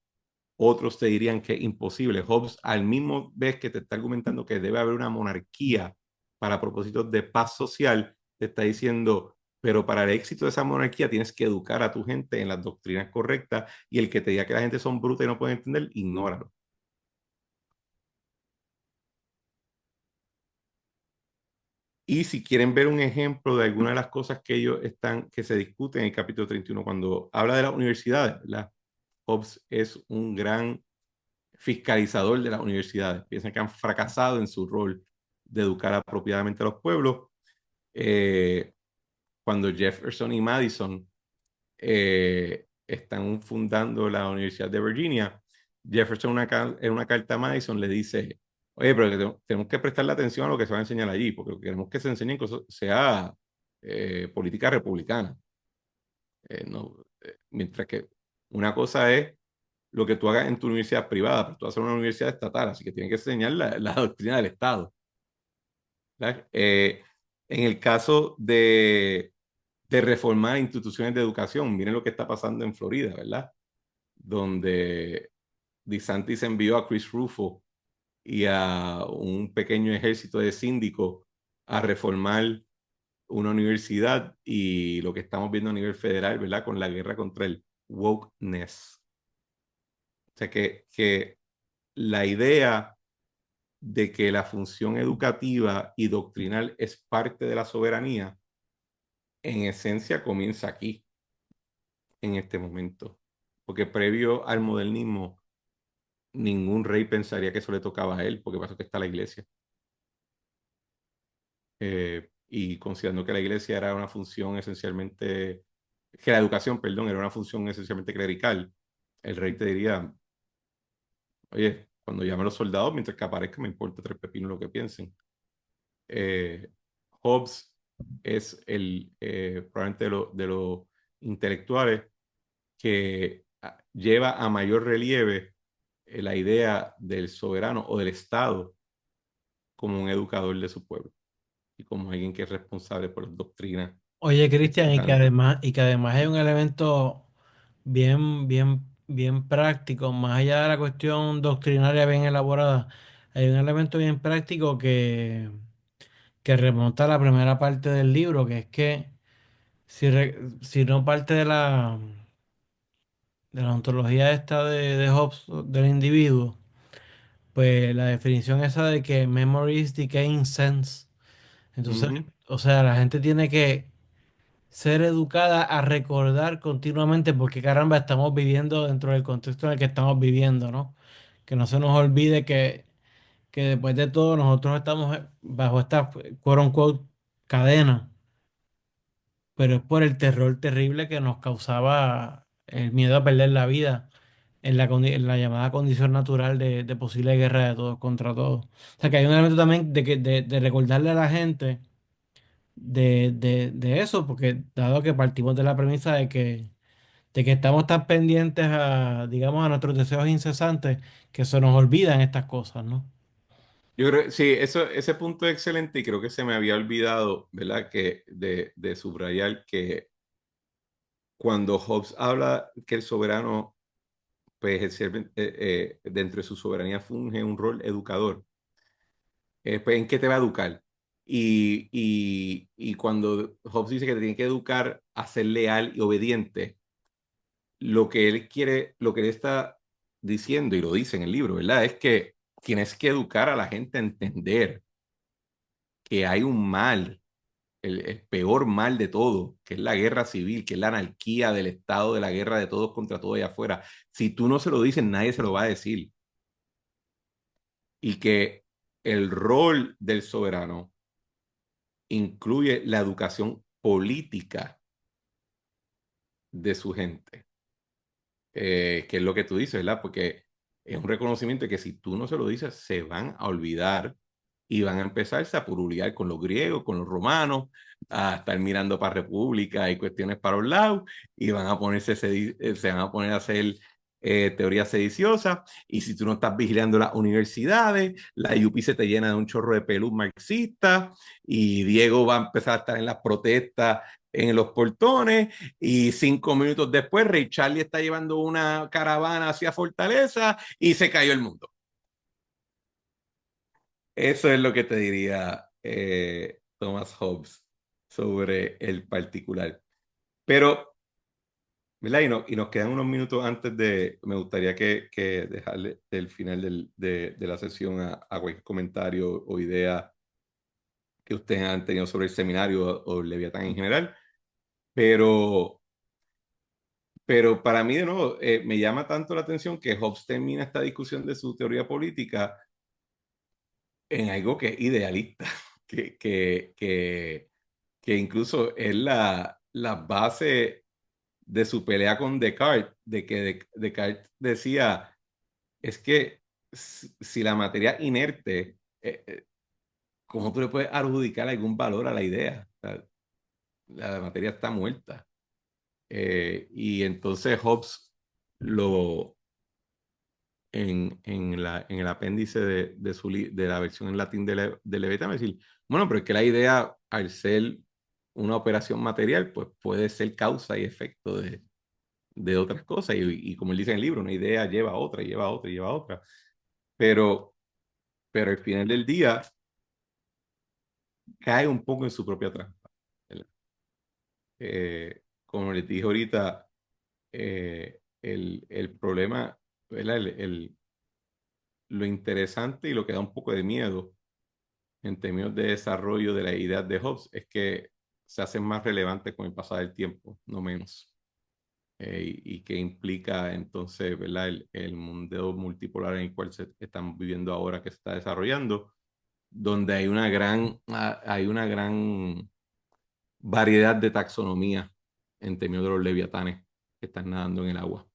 otros te dirían que es imposible. Hobbes al mismo vez que te está argumentando que debe haber una monarquía para propósitos de paz social, te está diciendo, pero para el éxito de esa monarquía tienes que educar a tu gente en las doctrinas correctas y el que te diga que la gente son brutas y no pueden entender, ignóralo. Y si quieren ver un ejemplo de alguna de las cosas que que se discuten en el capítulo 31, cuando habla de las universidades, ¿verdad? Hobbes es un gran fiscalizador de las universidades. Piensan que han fracasado en su rol de educar apropiadamente a los pueblos. Eh, Cuando Jefferson y Madison están fundando la Universidad de Virginia, Jefferson en una carta a Madison le dice, oye, pero tenemos que prestarle atención a lo que se va a enseñar allí, porque queremos que se enseñen cosas, sea política republicana. No, mientras que una cosa es lo que tú hagas en tu universidad privada, pero tú vas a una universidad estatal, así que tienes que enseñar la doctrina del Estado. En el caso de reformar instituciones de educación, miren lo que está pasando en Florida, ¿verdad? Donde DeSantis envió a Chris Rufo y a un pequeño ejército de síndicos a reformar una universidad y lo que estamos viendo a nivel federal, ¿verdad? Con la guerra contra el wokeness. O sea que la idea de que la función educativa y doctrinal es parte de la soberanía, en esencia comienza aquí, en este momento. Porque previo al modernismo, ningún rey pensaría que eso le tocaba a él, porque pasó que está la iglesia. Y considerando que la iglesia era una función esencialmente, que la educación, perdón, era una función esencialmente clerical, el rey te diría, oye, cuando llamen a los soldados, mientras que aparezca, me importa tres pepinos lo que piensen. eh, Hobbes es probablemente de los intelectuales que lleva a mayor relieve la idea del soberano o del Estado como un educador de su pueblo y como alguien que es responsable por las doctrinas Oye, que Cristian, está dando. y que además hay un elemento bien práctico, más allá de la cuestión doctrinaria bien elaborada. hay un elemento bien práctico que remonta a la primera parte del libro, que es que si no parte de la ontología esta de Hobbes del individuo, pues la definición esa de que memory is decaying sense. Entonces, Ujú. o sea, la gente tiene que ser educada a recordar continuamente porque caramba estamos viviendo dentro del contexto en el que estamos viviendo, ¿no? Que no se nos olvide que después de todo nosotros estamos bajo esta quote unquote cadena, pero es por el terror terrible que nos causaba el miedo a perder la vida en la llamada condición natural de posible guerra de todos contra todos. O sea que hay un elemento también de recordarle a la gente de eso, porque dado que partimos de la premisa de que estamos tan pendientes digamos, a nuestros deseos incesantes que se nos olvidan estas cosas, ¿no? Yo creo, sí, ese punto es excelente y creo que se me había olvidado, ¿verdad? Que de subrayar que cuando Hobbes habla que el soberano, pues, dentro de su soberanía funge un rol educador, pues, ¿en qué te va a educar? Y cuando Hobbes dice que te tiene que educar a ser leal y obediente, lo que él quiere, lo que él está diciendo, y lo dice en el libro, ¿verdad? Es que tienes que educar a la gente a entender que hay un mal, el peor mal de todo, que es la guerra civil, que es la anarquía del Estado, de la guerra de todos contra todos allá afuera. Si tú no se lo dices, nadie se lo va a decir. Y que el rol del soberano incluye la educación política de su gente, que es lo que tú dices, ¿verdad? Porque es un reconocimiento de que si tú no se lo dices, se van a olvidar y van a empezarse a puruliar con los griegos, con los romanos, a estar mirando para República y cuestiones para los lados, y van a se van a poner a hacer teorías sediciosas, y si tú no estás vigilando las universidades, la UPI se te llena de un chorro de pelus marxistas, y Diego va a empezar a estar en las protestas en los portones, y 5 minutos después Ray Charlie está llevando una caravana hacia Fortaleza y se cayó el mundo. Eso es lo que te diría Thomas Hobbes sobre el particular. Pero, ¿verdad? Y nos quedan unos minutos antes me gustaría que dejarle el final de la sesión a cualquier comentario o idea que ustedes han tenido sobre el seminario o Leviatán en general. Pero, pero para mí, de nuevo, me llama tanto la atención que Hobbes termina esta discusión de su teoría política en algo que es idealista, que incluso es la base de su pelea con Descartes, de que Descartes decía, es que si la materia inerte, ¿cómo tú le puedes adjudicar algún valor a la idea? O sea, la materia está muerta. Y entonces Hobbes lo, en el apéndice de la versión en latín de Leviatán, decir, bueno, pero es que la idea, al ser una operación material, pues puede ser causa y efecto de otras cosas. Y como él dice en el libro, una idea lleva a otra, lleva a otra, lleva a otra. Pero, pero al final del día cae un poco en su propia trampa. Como les dije ahorita, el problema, ¿verdad? Lo interesante y lo que da un poco de miedo en términos de desarrollo de las ideas de Hobbes es que se hacen más relevantes con el pasar del tiempo, no menos. Y que implica entonces, ¿verdad? El mundo multipolar en el cual estamos viviendo ahora, que se está desarrollando, donde hay una gran variedad de taxonomía en términos de los leviatanes que están nadando en el agua.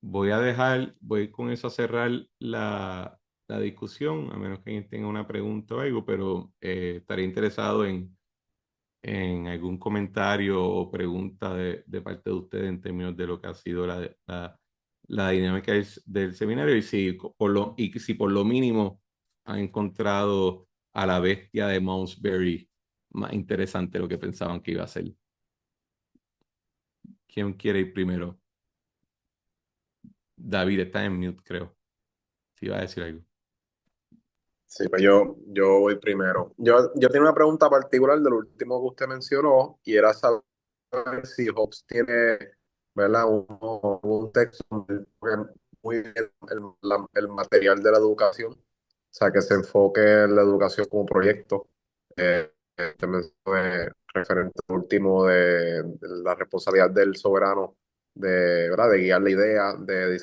Voy con eso a cerrar la discusión, a menos que alguien tenga una pregunta o algo, pero estaría interesado en algún comentario o pregunta de parte de ustedes en términos de lo que ha sido la dinámica del seminario y si por lo mínimo han encontrado a la bestia de Malmesbury más interesante de lo que pensaban que iba a ser. ¿Quién quiere ir primero? David está en mute, creo. si iba a decir algo. Sí, pues yo voy primero. Yo tenía una pregunta particular del último que usted mencionó y era saber si Hobbes tiene, ¿verdad? Un texto muy bien el material de la educación, o sea, que se enfoque en la educación como proyecto. Este mensaje referente al último de la responsabilidad del soberano de, ¿verdad? De guiar la idea, de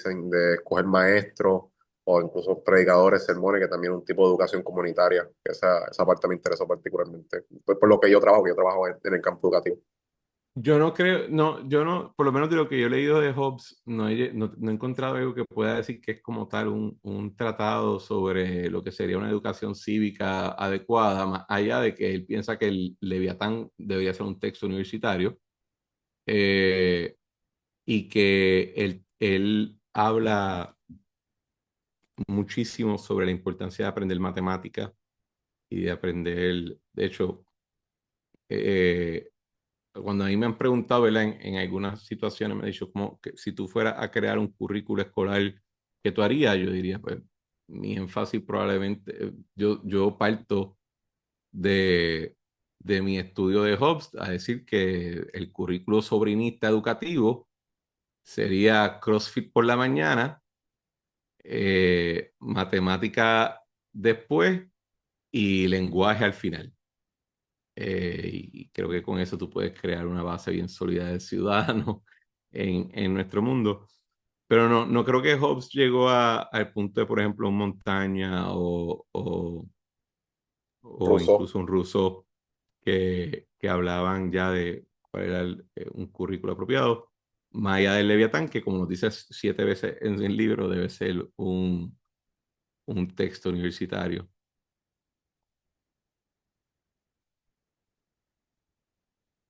escoger maestros o incluso predicadores, sermones, que también es un tipo de educación comunitaria. Esa parte me interesó particularmente. Pues por lo que yo trabajo en el campo educativo. Yo no creo, no, yo no, por lo menos de lo que yo he leído de Hobbes, no he encontrado algo que pueda decir que es como tal un tratado sobre lo que sería una educación cívica adecuada, más allá de que él piensa que el Leviatán debería ser un texto universitario, eh, y que él habla muchísimo sobre la importancia de aprender matemática y de aprender, de hecho, eh, cuando a mí me han preguntado, ¿verdad? En algunas situaciones me han dicho como que si tú fueras a crear un currículo escolar, ¿qué tú harías? Yo diría, pues, mi énfasis probablemente, yo parto de, de mi estudio de Hobbes a decir que el currículo sobrinista educativo sería CrossFit por la mañana, matemática después y lenguaje al final. Y creo que con eso tú puedes crear una base bien sólida de ciudadanos en nuestro mundo. Pero no creo que Hobbes llegó al punto de, por ejemplo, un montaña o Rousseau. incluso un ruso que hablaban ya de cuál era un currículo apropiado. Más allá del Leviatán, que como nos dice 7 veces en el libro, debe ser un texto universitario.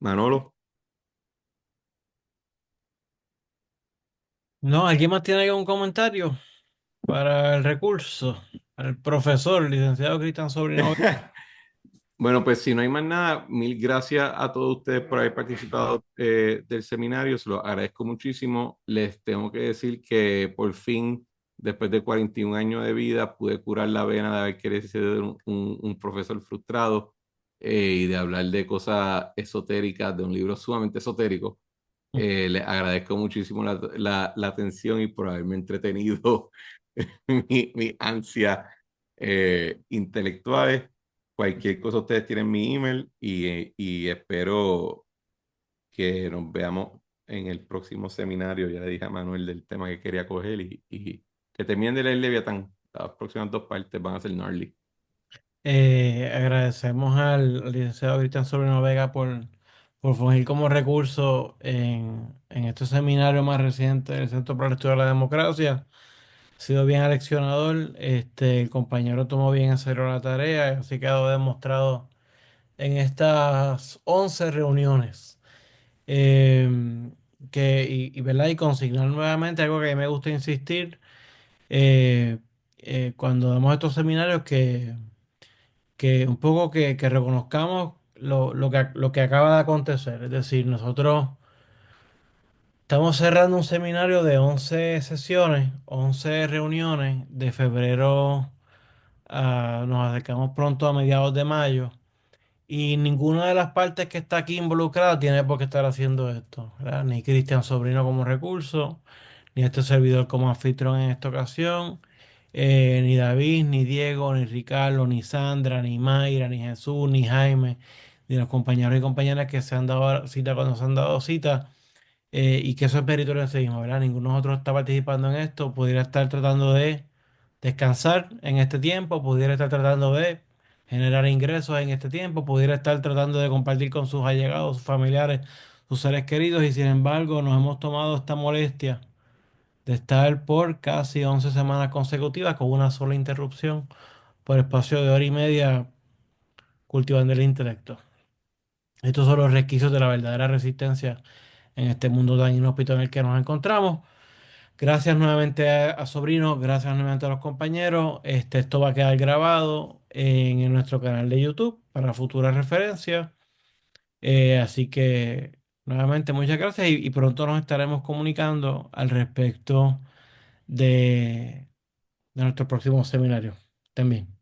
Manolo. ¿No? ¿Alguien más tiene algún comentario para el recurso? El profesor, licenciado Cristian Sobrino. Bueno, pues si no hay más nada, mil gracias a todos ustedes por haber participado del seminario, se lo agradezco muchísimo. Les tengo que decir que por fin, después de 41 años de vida, pude curar la vena de haber querido ser un profesor frustrado, y de hablar de cosas esotéricas, de un libro sumamente esotérico. Les agradezco muchísimo la atención y por haberme entretenido mi ansia intelectuales. Cualquier cosa, ustedes tienen mi email y espero que nos veamos en el próximo seminario. Ya le dije a Manuel del tema que quería coger y que terminen de leer Leviatán. Las próximas 2 partes van a ser gnarly. Agradecemos al licenciado Cristian Sobrino Vega por fungir como recurso en este seminario más reciente del Centro para el Estudio de la Democracia. Ha sido bien aleccionador. El compañero tomó bien en serio la tarea, así quedó demostrado en estas 11 reuniones. Eh, ¿Verdad? Y consignar nuevamente algo que me gusta insistir eh, cuando damos estos seminarios que un poco que reconozcamos lo que acaba de acontecer. Es decir, nosotros estamos cerrando un seminario de 11 sesiones, 11 reuniones de febrero. Nos acercamos pronto a mediados de mayo. Y ninguna de las partes que está aquí involucrada tiene por qué estar haciendo esto, ¿verdad? Ni Cristian Sobrino como recurso, ni este servidor como anfitrión en esta ocasión, ni David, ni Diego, ni Ricardo, ni Sandra, ni Mayra, ni Jesús, ni Jaime, ni los compañeros y compañeras que se han dado cita cuando se han dado cita, y que eso es meritorio en sí mismo, ¿verdad? Ninguno de nosotros está participando en esto, pudiera estar tratando de descansar en este tiempo, pudiera estar tratando de generar ingresos en este tiempo, pudiera estar tratando de compartir con sus allegados, sus familiares, sus seres queridos, y sin embargo nos hemos tomado esta molestia de estar por casi 11 semanas consecutivas con una sola interrupción por espacio de hora y media cultivando el intelecto. Estos son los requisitos de la verdadera resistencia en este mundo tan inhóspito en el que nos encontramos. Gracias nuevamente a Sobrino, gracias nuevamente a los compañeros. Esto va a quedar grabado en nuestro canal de YouTube para futuras referencias. Así que nuevamente muchas gracias y pronto nos estaremos comunicando al respecto de de nuestro próximo seminario. También.